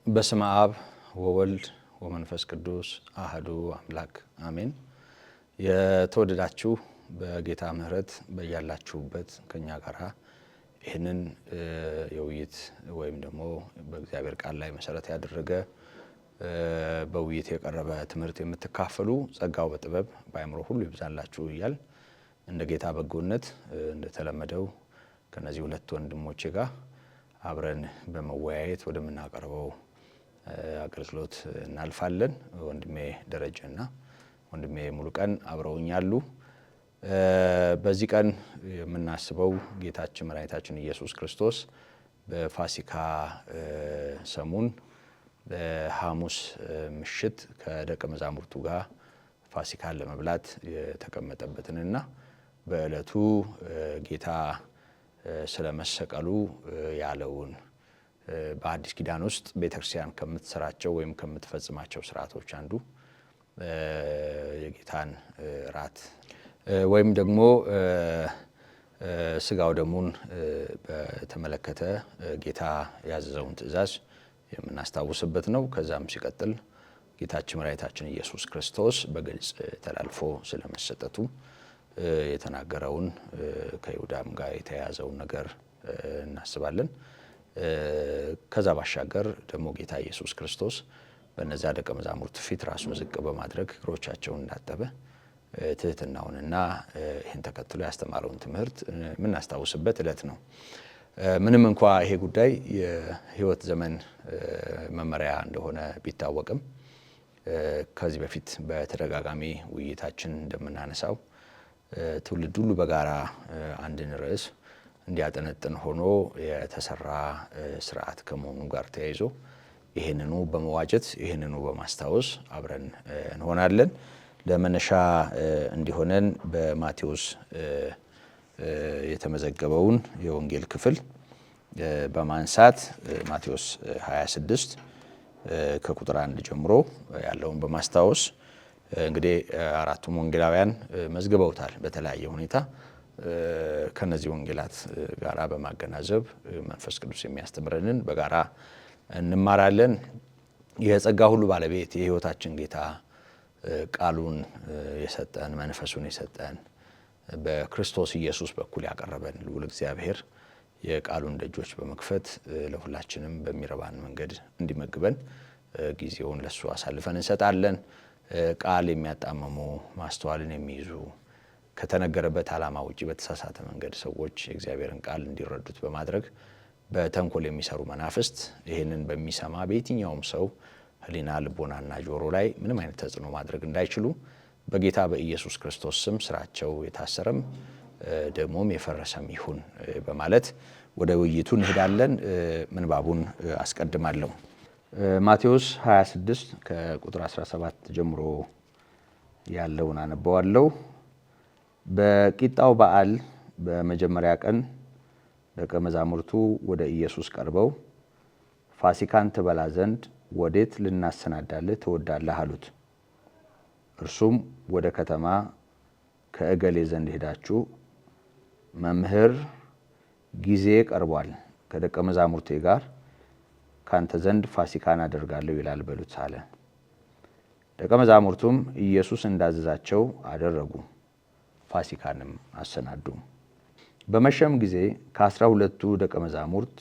በስመ አብ ወወልድ ወመንፈስ ቅዱስ አሐዱ አምላክ አሜን። የተወደዳችሁ በጌታ ምሕረት በያላችሁበት ከኛ ጋር ይህንን የውይይት ወይም ደግሞ በእግዚአብሔር ቃል ላይ መሰረት ያደረገ በውይይት የቀረበ ትምህርት የምትካፈሉ ጸጋው በጥበብ በአእምሮ ሁሉ ይብዛላችሁ እያል እንደ ጌታ በጎነት እንደተለመደው ከነዚህ ሁለት ወንድሞቼ ጋር አብረን በመወያየት ወደምናቀርበው አገልግሎት እናልፋለን። ወንድሜ ደረጀና ወንድሜ ሙሉቀን አብረውኛሉ። በዚህ ቀን የምናስበው ጌታችን መድኃኒታችን ኢየሱስ ክርስቶስ በፋሲካ ሰሙን በሐሙስ ምሽት ከደቀ መዛሙርቱ ጋር ፋሲካን ለመብላት የተቀመጠበትንና በዕለቱ ጌታ ስለመሰቀሉ ያለውን በአዲስ ኪዳን ውስጥ ቤተክርስቲያን ከምትሰራቸው ወይም ከምትፈጽማቸው ስርዓቶች አንዱ የጌታን ራት ወይም ደግሞ ስጋው ደሙን በተመለከተ ጌታ ያዘዘውን ትእዛዝ የምናስታውስበት ነው። ከዛም ሲቀጥል ጌታችን መድኃኒታችን ኢየሱስ ክርስቶስ በግልጽ ተላልፎ ስለመሰጠቱ የተናገረውን ከይሁዳም ጋር የተያያዘውን ነገር እናስባለን። ከዛ ባሻገር ደግሞ ጌታ ኢየሱስ ክርስቶስ በእነዚያ ደቀ መዛሙርት ፊት ራሱን ዝቅ በማድረግ እግሮቻቸውን እንዳጠበ ትህትናውንና ይህን ተከትሎ ያስተማረውን ትምህርት የምናስታውስበት ዕለት ነው። ምንም እንኳ ይሄ ጉዳይ የሕይወት ዘመን መመሪያ እንደሆነ ቢታወቅም ከዚህ በፊት በተደጋጋሚ ውይይታችን እንደምናነሳው ትውልድ ሁሉ በጋራ አንድን ርዕስ እንዲያጠነጥን ሆኖ የተሰራ ስርዓት ከመሆኑ ጋር ተያይዞ ይህንኑ በመዋጀት ይህንኑ በማስታወስ አብረን እንሆናለን። ለመነሻ እንዲሆነን በማቴዎስ የተመዘገበውን የወንጌል ክፍል በማንሳት ማቴዎስ 26 ከቁጥር 1 ጀምሮ ያለውን በማስታወስ እንግዲህ አራቱም ወንጌላውያን መዝግበውታል በተለያየ ሁኔታ። ከነዚህ ወንጌላት ጋራ በማገናዘብ መንፈስ ቅዱስ የሚያስተምረንን በጋራ እንማራለን። የጸጋ ሁሉ ባለቤት የሕይወታችን ጌታ ቃሉን የሰጠን መንፈሱን የሰጠን በክርስቶስ ኢየሱስ በኩል ያቀረበን ልዑል እግዚአብሔር የቃሉን ደጆች በመክፈት ለሁላችንም በሚረባን መንገድ እንዲመግበን ጊዜውን ለሱ አሳልፈን እንሰጣለን። ቃል የሚያጣመሙ ማስተዋልን የሚይዙ ከተነገረበት ዓላማ ውጪ በተሳሳተ መንገድ ሰዎች የእግዚአብሔርን ቃል እንዲረዱት በማድረግ በተንኮል የሚሰሩ መናፍስት ይህንን በሚሰማ በየትኛውም ሰው ሕሊና ልቦናና ጆሮ ላይ ምንም አይነት ተጽዕኖ ማድረግ እንዳይችሉ በጌታ በኢየሱስ ክርስቶስ ስም ስራቸው የታሰረም ደግሞም የፈረሰም ይሁን በማለት ወደ ውይይቱ እንሄዳለን። ምንባቡን አስቀድማለሁ። ማቴዎስ 26 ከቁጥር 17 ጀምሮ ያለውን አነበዋለሁ። በቂጣው በዓል በመጀመሪያ ቀን ደቀ መዛሙርቱ ወደ ኢየሱስ ቀርበው ፋሲካን ትበላ ዘንድ ወዴት ልናሰናዳልህ ትወዳለህ አሉት። እርሱም ወደ ከተማ ከእገሌ ዘንድ ሄዳችሁ መምህር ጊዜ ቀርቧል፣ ከደቀ መዛሙርቴ ጋር ካንተ ዘንድ ፋሲካን አደርጋለሁ ይላል በሉት አለ። ደቀ መዛሙርቱም ኢየሱስ እንዳዘዛቸው አደረጉ፣ ፋሲካንም አሰናዱ። በመሸም ጊዜ ከ12ቱ ደቀ መዛሙርት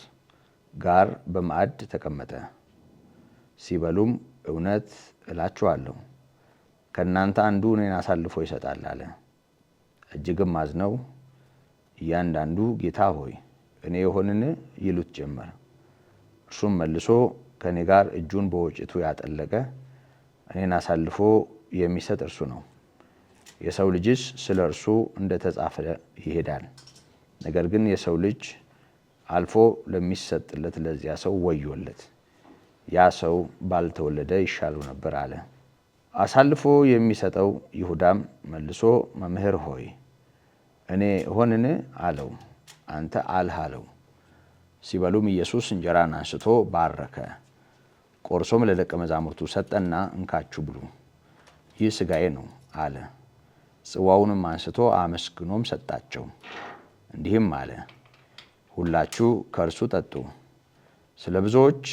ጋር በማዕድ ተቀመጠ። ሲበሉም እውነት እላችኋለሁ ከእናንተ አንዱ እኔን አሳልፎ ይሰጣል አለ። እጅግም አዝነው እያንዳንዱ ጌታ ሆይ እኔ የሆንን ይሉት ጀመር። እርሱም መልሶ ከእኔ ጋር እጁን በወጭቱ ያጠለቀ እኔን አሳልፎ የሚሰጥ እርሱ ነው። የሰው ልጅስ ስለ እርሱ እንደተጻፈ ይሄዳል። ነገር ግን የሰው ልጅ አልፎ ለሚሰጥለት ለዚያ ሰው ወዮለት፣ ያ ሰው ባልተወለደ ይሻለው ነበር አለ። አሳልፎ የሚሰጠው ይሁዳም መልሶ መምህር ሆይ እኔ እሆንን አለው። አንተ አልህ አለው። ሲበሉም ኢየሱስ እንጀራን አንስቶ ባረከ፣ ቆርሶም ለደቀ መዛሙርቱ ሰጠና እንካችሁ ብሉ፣ ይህ ሥጋዬ ነው አለ። ጽዋውንም አንስቶ አመስግኖም ሰጣቸው፣ እንዲህም አለ፣ ሁላችሁ ከእርሱ ጠጡ፣ ስለ ብዙዎች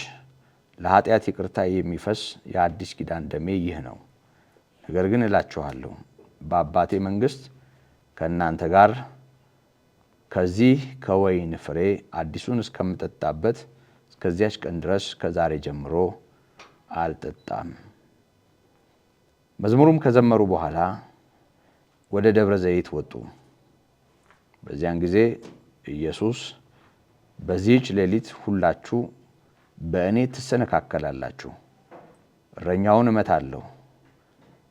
ለኃጢአት ይቅርታ የሚፈስ የአዲስ ኪዳን ደሜ ይህ ነው። ነገር ግን እላችኋለሁ በአባቴ መንግሥት ከእናንተ ጋር ከዚህ ከወይን ፍሬ አዲሱን እስከምጠጣበት እስከዚያች ቀን ድረስ ከዛሬ ጀምሮ አልጠጣም። መዝሙሩም ከዘመሩ በኋላ ወደ ደብረ ዘይት ወጡ። በዚያን ጊዜ ኢየሱስ በዚህች ሌሊት ሁላችሁ በእኔ ትሰነካከላላችሁ፣ እረኛውን እመታለሁ፣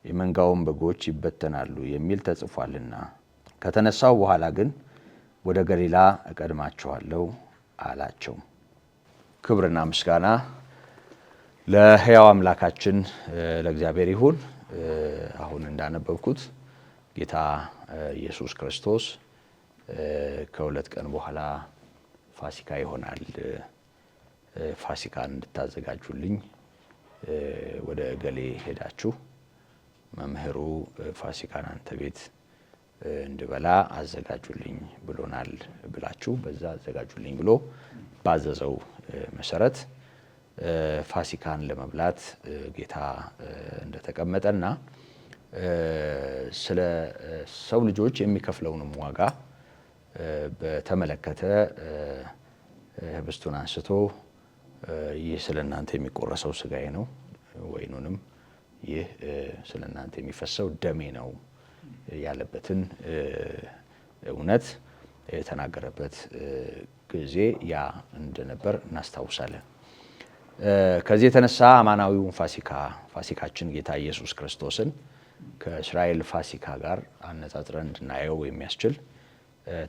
የመንጋውን በጎች ይበተናሉ የሚል ተጽፏልና ከተነሳው በኋላ ግን ወደ ገሊላ እቀድማችኋለሁ አላቸው። ክብርና ምስጋና ለሕያው አምላካችን ለእግዚአብሔር ይሁን። አሁን እንዳነበብኩት ጌታ ኢየሱስ ክርስቶስ ከሁለት ቀን በኋላ ፋሲካ ይሆናል። ፋሲካን እንድታዘጋጁልኝ ወደ ገሌ ሄዳችሁ መምህሩ ፋሲካን አንተ ቤት እንድበላ አዘጋጁልኝ ብሎናል ብላችሁ በዛ አዘጋጁልኝ ብሎ ባዘዘው መሰረት ፋሲካን ለመብላት ጌታ እንደተቀመጠና ስለ ሰው ልጆች የሚከፍለውንም ዋጋ በተመለከተ ህብስቱን አንስቶ ይህ ስለ እናንተ የሚቆረሰው ስጋዬ ነው፣ ወይኑንም ይህ ስለ እናንተ የሚፈሰው ደሜ ነው ያለበትን እውነት የተናገረበት ጊዜ ያ እንደነበር እናስታውሳለን። ከዚህ የተነሳ አማናዊውን ፋሲካችን ጌታ ኢየሱስ ክርስቶስን ከእስራኤል ፋሲካ ጋር አነጻጽረን እንድናየው የሚያስችል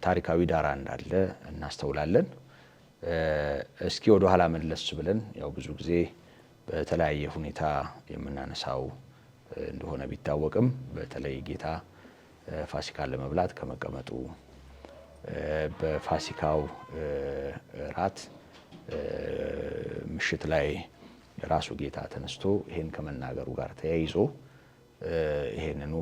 ታሪካዊ ዳራ እንዳለ እናስተውላለን። እስኪ ወደ ኋላ መለስ ብለን ያው ብዙ ጊዜ በተለያየ ሁኔታ የምናነሳው እንደሆነ ቢታወቅም በተለይ ጌታ ፋሲካን ለመብላት ከመቀመጡ በፋሲካው ራት ምሽት ላይ ራሱ ጌታ ተነስቶ ይሄን ከመናገሩ ጋር ተያይዞ ይሄንኑ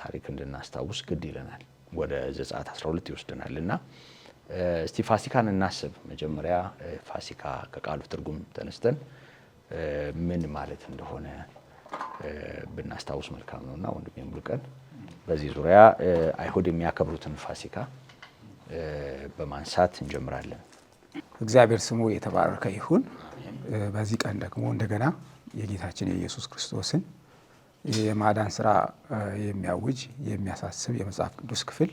ታሪክ እንድናስታውስ ግድ ይለናል። ወደ ዘጸአት 12 ይወስደናልና እስቲ ፋሲካን እናስብ። መጀመሪያ ፋሲካ ከቃሉ ትርጉም ተነስተን ምን ማለት እንደሆነ ብናስታውስ መልካም ነውና ወንድሜ ሙሉቀን በዚህ ዙሪያ አይሁድ የሚያከብሩትን ፋሲካ በማንሳት እንጀምራለን። እግዚአብሔር ስሙ የተባረከ ይሁን። በዚህ ቀን ደግሞ እንደገና የጌታችን የኢየሱስ ክርስቶስን የማዳን ስራ የሚያውጅ የሚያሳስብ የመጽሐፍ ቅዱስ ክፍል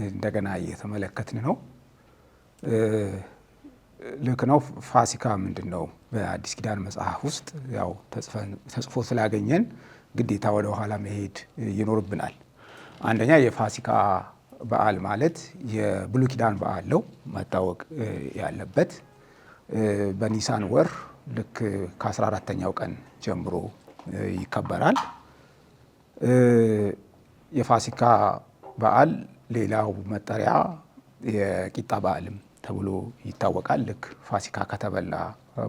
እንደገና እየተመለከትን ነው። ልክ ነው። ፋሲካ ምንድን ነው? በአዲስ ኪዳን መጽሐፍ ውስጥ ያው ተጽፎ ስላገኘን ግዴታ ወደ ኋላ መሄድ ይኖርብናል። አንደኛ የፋሲካ በዓል ማለት የብሉይ ኪዳን በዓል ነው መታወቅ ያለበት። በኒሳን ወር ልክ ከ14ተኛው ቀን ጀምሮ ይከበራል። የፋሲካ በዓል ሌላው መጠሪያ የቂጣ በዓልም ተብሎ ይታወቃል። ልክ ፋሲካ ከተበላ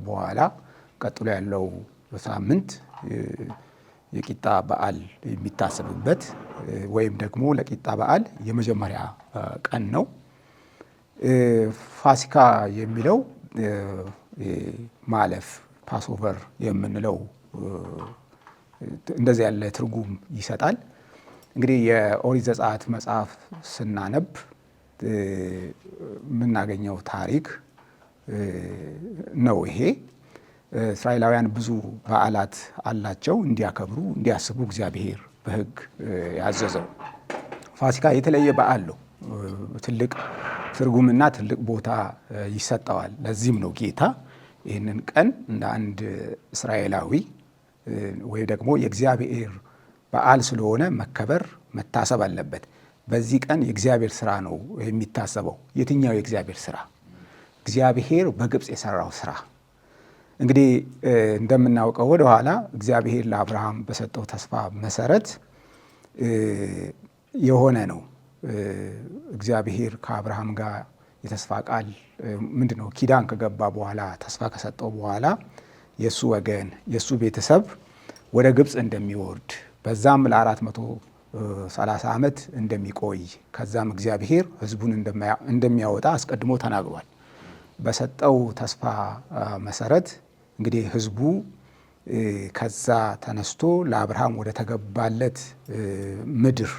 በኋላ ቀጥሎ ያለው ሳምንት የቂጣ በዓል የሚታሰብበት ወይም ደግሞ ለቂጣ በዓል የመጀመሪያ ቀን ነው። ፋሲካ የሚለው ማለፍ ፓስኦቨር የምንለው እንደዚህ ያለ ትርጉም ይሰጣል። እንግዲህ የኦሪት ዘጸአት መጽሐፍ ስናነብ የምናገኘው ታሪክ ነው። ይሄ እስራኤላውያን ብዙ በዓላት አላቸው እንዲያከብሩ እንዲያስቡ እግዚአብሔር በሕግ ያዘዘው። ፋሲካ የተለየ በዓል ነው። ትልቅ ትርጉምና ትልቅ ቦታ ይሰጠዋል። ለዚህም ነው ጌታ ይህንን ቀን እንደ አንድ እስራኤላዊ ወይ ደግሞ የእግዚአብሔር በዓል ስለሆነ መከበር መታሰብ አለበት። በዚህ ቀን የእግዚአብሔር ስራ ነው የሚታሰበው። የትኛው የእግዚአብሔር ስራ? እግዚአብሔር በግብፅ የሰራው ስራ። እንግዲህ እንደምናውቀው ወደኋላ እግዚአብሔር ለአብርሃም በሰጠው ተስፋ መሰረት የሆነ ነው። እግዚአብሔር ከአብርሃም ጋር የተስፋ ቃል ምንድን ነው ኪዳን ከገባ በኋላ ተስፋ ከሰጠው በኋላ የእሱ ወገን የእሱ ቤተሰብ ወደ ግብፅ እንደሚወርድ በዛም ለ430 ዓመት እንደሚቆይ ከዛም እግዚአብሔር ሕዝቡን እንደሚያወጣ አስቀድሞ ተናግሯል። በሰጠው ተስፋ መሰረት እንግዲህ ህዝቡ ከዛ ተነስቶ ለአብርሃም ወደ ተገባለት ምድር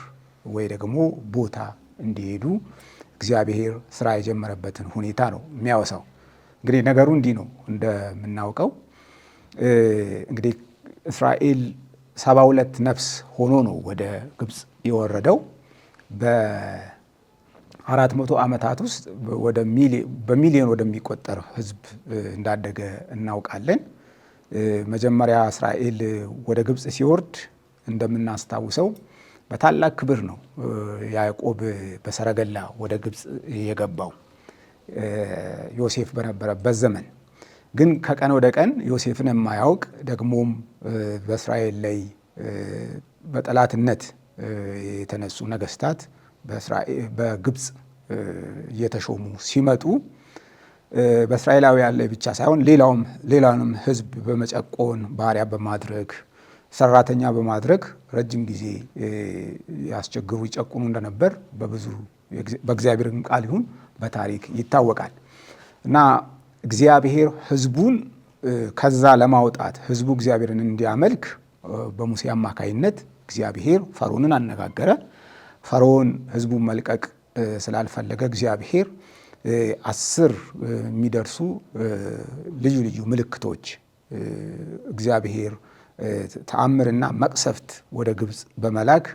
ወይ ደግሞ ቦታ እንዲሄዱ እግዚአብሔር ስራ የጀመረበትን ሁኔታ ነው የሚያወሳው። እንግዲህ ነገሩ እንዲህ ነው እንደምናውቀው እንግዲህ እስራኤል 72 ነፍስ ሆኖ ነው ወደ ግብፅ የወረደው። በ400 ዓመታት ውስጥ በሚሊዮን ወደሚቆጠር ህዝብ እንዳደገ እናውቃለን። መጀመሪያ እስራኤል ወደ ግብፅ ሲወርድ እንደምናስታውሰው በታላቅ ክብር ነው ያዕቆብ በሰረገላ ወደ ግብፅ የገባው ዮሴፍ በነበረበት ዘመን። ግን ከቀን ወደ ቀን ዮሴፍን የማያውቅ ደግሞም በእስራኤል ላይ በጠላትነት የተነሱ ነገስታት በግብፅ እየተሾሙ ሲመጡ በእስራኤላውያን ላይ ብቻ ሳይሆን ሌላውንም ህዝብ በመጨቆን ባሪያ በማድረግ ሰራተኛ በማድረግ ረጅም ጊዜ ያስቸግሩ ይጨቁኑ እንደነበር በብዙ በእግዚአብሔርም ቃል ይሁን በታሪክ ይታወቃል። እና እግዚአብሔር ህዝቡን ከዛ ለማውጣት ህዝቡ እግዚአብሔርን እንዲያመልክ በሙሴ አማካይነት እግዚአብሔር ፈርዖንን አነጋገረ። ፈርዖን ህዝቡን መልቀቅ ስላልፈለገ እግዚአብሔር 10 የሚደርሱ ልዩ ልዩ ምልክቶች እግዚአብሔር ተአምርና መቅሰፍት ወደ ግብፅ በመላክ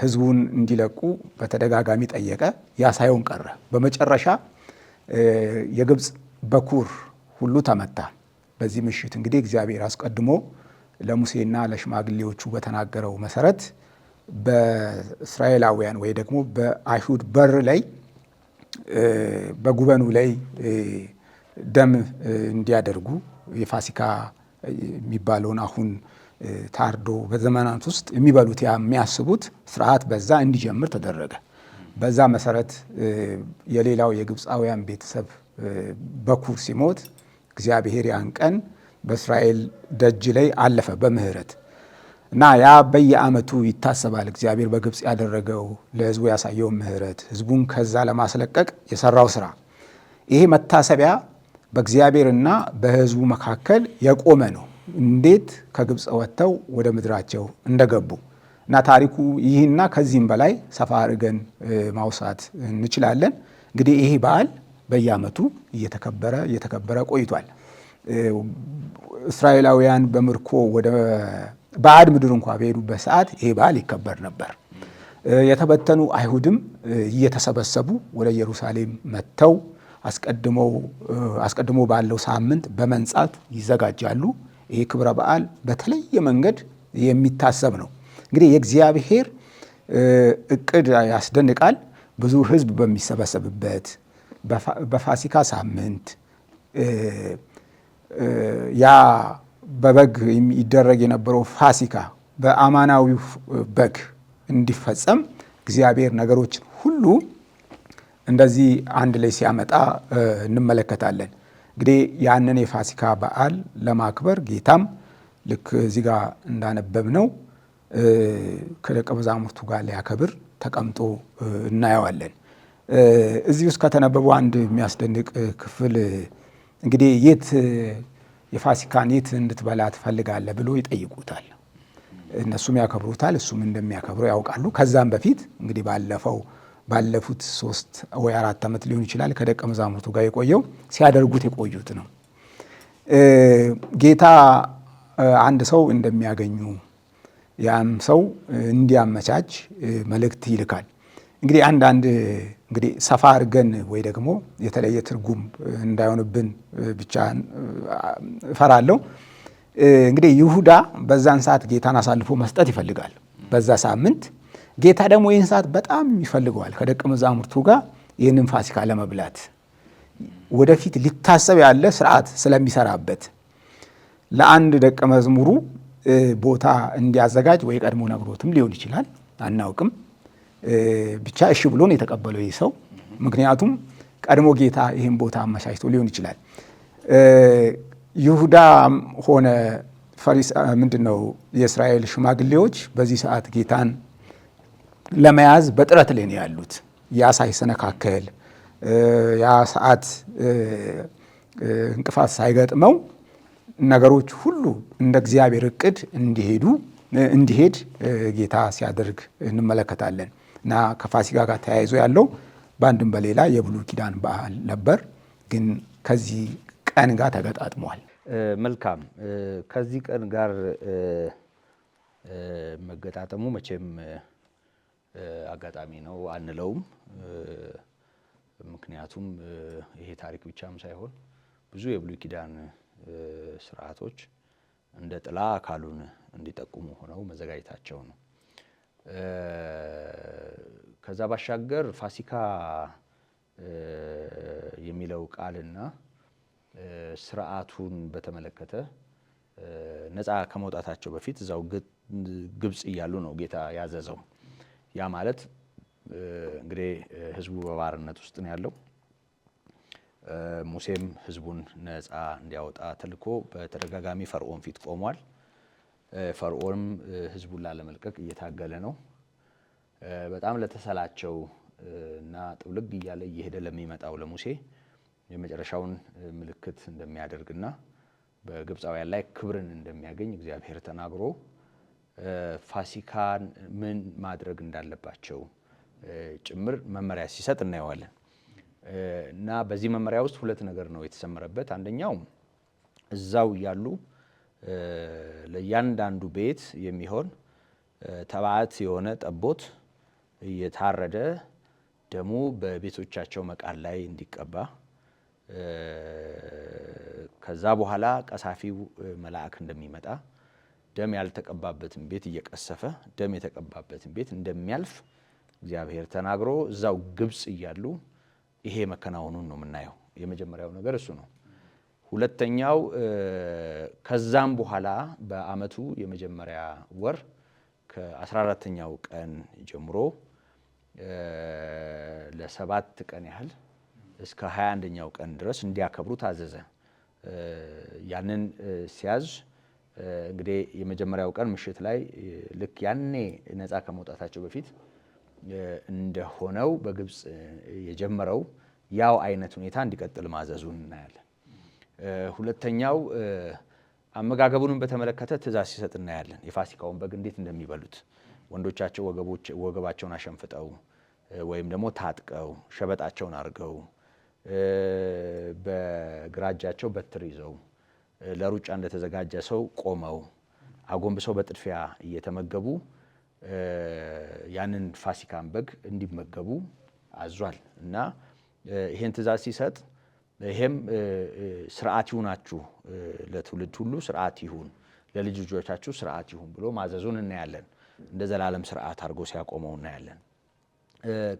ህዝቡን እንዲለቁ በተደጋጋሚ ጠየቀ። ያ ሳይሆን ቀረ። በመጨረሻ የግብፅ በኩር ሁሉ ተመታ። በዚህ ምሽት እንግዲህ እግዚአብሔር አስቀድሞ ለሙሴና ለሽማግሌዎቹ በተናገረው መሰረት በእስራኤላውያን ወይ ደግሞ በአይሁድ በር ላይ በጉበኑ ላይ ደም እንዲያደርጉ የፋሲካ የሚባለውን አሁን ታርዶ በዘመናት ውስጥ የሚበሉት የሚያስቡት ስርዓት በዛ እንዲጀምር ተደረገ። በዛ መሰረት የሌላው የግብፃውያን ቤተሰብ በኩር ሲሞት እግዚአብሔር ያን ቀን በእስራኤል ደጅ ላይ አለፈ በምህረት እና ያ በየዓመቱ ይታሰባል። እግዚአብሔር በግብፅ ያደረገው ለህዝቡ ያሳየው ምህረት ህዝቡን ከዛ ለማስለቀቅ የሰራው ስራ ይሄ መታሰቢያ በእግዚአብሔርና በህዝቡ መካከል የቆመ ነው። እንዴት ከግብፅ ወጥተው ወደ ምድራቸው እንደገቡ እና ታሪኩ ይህና ከዚህም በላይ ሰፋ አድርገን ማውሳት እንችላለን። እንግዲህ ይሄ በዓል በየዓመቱ እየተከበረ ቆይቷል። እስራኤላውያን በምርኮ ወደ ባዕድ ምድር እንኳ በሄዱበት ሰዓት ይሄ በዓል ይከበር ነበር። የተበተኑ አይሁድም እየተሰበሰቡ ወደ ኢየሩሳሌም መጥተው አስቀድሞ ባለው ሳምንት በመንጻት ይዘጋጃሉ። ይሄ ክብረ በዓል በተለየ መንገድ የሚታሰብ ነው። እንግዲህ የእግዚአብሔር እቅድ ያስደንቃል። ብዙ ህዝብ በሚሰበሰብበት በፋሲካ ሳምንት ያ በበግ ይደረግ የነበረው ፋሲካ በአማናዊው በግ እንዲፈጸም እግዚአብሔር ነገሮችን ሁሉ እንደዚህ አንድ ላይ ሲያመጣ እንመለከታለን። እንግዲህ ያንን የፋሲካ በዓል ለማክበር ጌታም ልክ እዚህ ጋር እንዳነበብነው ከደቀ መዛሙርቱ ጋር ሊያከብር ተቀምጦ እናየዋለን። እዚህ ውስጥ ከተነበበው አንድ የሚያስደንቅ ክፍል እንግዲህ የፋሲካን የት እንድትበላ ትፈልጋለህ ብሎ ይጠይቁታል። እነሱም ያከብሩታል፣ እሱም እንደሚያከብረው ያውቃሉ። ከዛም በፊት እንግዲህ ባለፉት 3 ወይ 4 ዓመት ሊሆን ይችላል ከደቀ መዛሙርቱ ጋር የቆየው ሲያደርጉት የቆዩት ነው። ጌታ አንድ ሰው እንደሚያገኙ ያም ሰው እንዲያመቻች መልእክት ይልካል። እንግዲህ አንዳንድ ሰፋ አድርገን ወይ ደግሞ የተለየ ትርጉም እንዳይሆንብን ብቻ እፈራለሁ። እንግዲህ ይሁዳ በዛን ሰዓት ጌታን አሳልፎ መስጠት ይፈልጋል በዛ ሳምንት። ጌታ ደግሞ ይህን ሰዓት በጣም ይፈልገዋል ከደቀ መዛሙርቱ ጋር ይህንን ፋሲካ ለመብላት ወደፊት ሊታሰብ ያለ ስርዓት ስለሚሰራበት ለአንድ ደቀ መዝሙሩ ቦታ እንዲያዘጋጅ ወይ ቀድሞ ነግሮትም ሊሆን ይችላል፣ አናውቅም። ብቻ እሺ ብሎ ነው የተቀበለው ይህ ሰው። ምክንያቱም ቀድሞ ጌታ ይህን ቦታ አመቻችቶ ሊሆን ይችላል። ይሁዳ ሆነ የእስራኤል ሽማግሌዎች በዚህ ሰዓት ጌታን ለመያዝ በጥረት ላይ ነው ያሉት። ያ ሳይሰነካከል ያ ሰዓት እንቅፋት ሳይገጥመው ነገሮች ሁሉ እንደ እግዚአብሔር እቅድ እንዲሄድ ጌታ ሲያደርግ እንመለከታለን እና ከፋሲካ ጋር ተያይዞ ያለው በአንድም በሌላ የብሉይ ኪዳን በዓል ነበር፣ ግን ከዚህ ቀን ጋር ተገጣጥሟል። መልካም። ከዚህ ቀን ጋር መገጣጠሙ መቼም አጋጣሚ ነው አንለውም። ምክንያቱም ይሄ ታሪክ ብቻም ሳይሆን ብዙ የብሉይ ኪዳን ስርዓቶች እንደ ጥላ አካሉን እንዲጠቁሙ ሆነው መዘጋጀታቸው ነው። ከዛ ባሻገር ፋሲካ የሚለው ቃልና ስርዓቱን በተመለከተ ነፃ ከመውጣታቸው በፊት እዛው ግብጽ እያሉ ነው ጌታ ያዘዘው። ያ ማለት እንግዲህ ህዝቡ በባርነት ውስጥ ነው ያለው። ሙሴም ህዝቡን ነፃ እንዲያወጣ ተልኮ በተደጋጋሚ ፈርዖን ፊት ቆሟል። ፈርዖንም ህዝቡን ላለመልቀቅ እየታገለ ነው። በጣም ለተሰላቸው እና ጥውልግ እያለ እየሄደ ለሚመጣው ለሙሴ የመጨረሻውን ምልክት እንደሚያደርግና በግብፃውያን ላይ ክብርን እንደሚያገኝ እግዚአብሔር ተናግሮ ፋሲካን ምን ማድረግ እንዳለባቸው ጭምር መመሪያ ሲሰጥ እናየዋለን። እና በዚህ መመሪያ ውስጥ ሁለት ነገር ነው የተሰመረበት። አንደኛው እዛው ያሉ ለእያንዳንዱ ቤት የሚሆን ተባዕት የሆነ ጠቦት እየታረደ ደሙ በቤቶቻቸው መቃን ላይ እንዲቀባ፣ ከዛ በኋላ ቀሳፊው መልአክ እንደሚመጣ ደም ያልተቀባበትን ቤት እየቀሰፈ ደም የተቀባበትን ቤት እንደሚያልፍ እግዚአብሔር ተናግሮ እዛው ግብጽ እያሉ ይሄ መከናወኑን ነው የምናየው። የመጀመሪያው ነገር እሱ ነው። ሁለተኛው ከዛም በኋላ በዓመቱ የመጀመሪያ ወር ከ14ኛው ቀን ጀምሮ ለ7 ቀን ያህል እስከ 21ኛው ቀን ድረስ እንዲያከብሩ ታዘዘ። ያንን ሲያዝ እንግዲህ የመጀመሪያው ቀን ምሽት ላይ ልክ ያኔ ነፃ ከመውጣታቸው በፊት እንደሆነው በግብጽ የጀመረው ያው አይነት ሁኔታ እንዲቀጥል ማዘዙን እናያለን። ሁለተኛው አመጋገቡንም በተመለከተ ትእዛዝ ሲሰጥ እናያለን። የፋሲካውን በግ እንዴት እንደሚበሉት ወንዶቻቸው ወገባቸውን አሸንፍጠው ወይም ደግሞ ታጥቀው ሸበጣቸውን አድርገው በግራ እጃቸው በትር ይዘው ለሩጫ እንደተዘጋጀ ሰው ቆመው አጎንብሰው በጥድፊያ እየተመገቡ ያንን ፋሲካን በግ እንዲመገቡ አዟል እና ይሄን ትእዛዝ ሲሰጥ ይሄም ስርዓት ይሁናችሁ፣ ለትውልድ ሁሉ ስርዓት ይሁን፣ ለልጅ ልጆቻችሁ ስርዓት ይሁን ብሎ ማዘዙን እናያለን። እንደ ዘላለም ስርዓት አድርጎ ሲያቆመው እናያለን።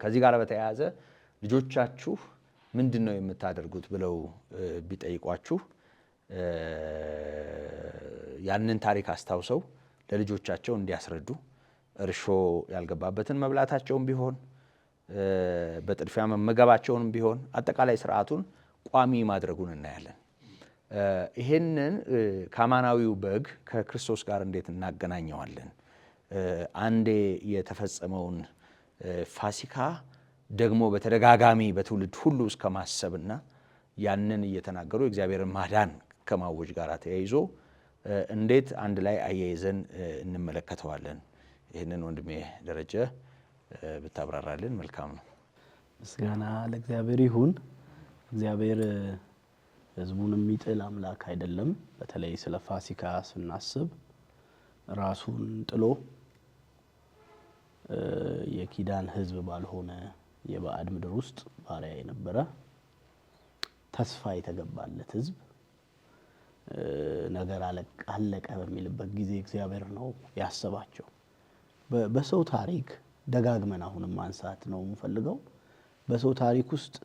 ከዚህ ጋር በተያያዘ ልጆቻችሁ ምንድን ነው የምታደርጉት ብለው ቢጠይቋችሁ ያንን ታሪክ አስታውሰው ለልጆቻቸው እንዲያስረዱ እርሾ ያልገባበትን መብላታቸውም ቢሆን በጥድፊያ መመገባቸውንም ቢሆን አጠቃላይ ስርዓቱን ቋሚ ማድረጉን እናያለን። ይሄንን ከአማናዊው በግ ከክርስቶስ ጋር እንዴት እናገናኘዋለን? አንዴ የተፈጸመውን ፋሲካ ደግሞ በተደጋጋሚ በትውልድ ሁሉ እስከ ማሰብና ያንን እየተናገሩ የእግዚአብሔርን ማዳን ከማወጅ ጋር ተያይዞ እንዴት አንድ ላይ አያይዘን እንመለከተዋለን? ይህንን ወንድሜ ደረጀ ብታብራራልን መልካም ነው። ምስጋና ለእግዚአብሔር ይሁን። እግዚአብሔር ሕዝቡን የሚጥል አምላክ አይደለም። በተለይ ስለ ፋሲካ ስናስብ ራሱን ጥሎ የኪዳን ሕዝብ ባልሆነ የባዕድ ምድር ውስጥ ባሪያ የነበረ ተስፋ የተገባለት ሕዝብ ነገር አለቀ በሚልበት ጊዜ እግዚአብሔር ነው ያሰባቸው። በሰው ታሪክ ደጋግመን አሁንም ማንሳት ነው የምፈልገው። በሰው ታሪክ ውስጥ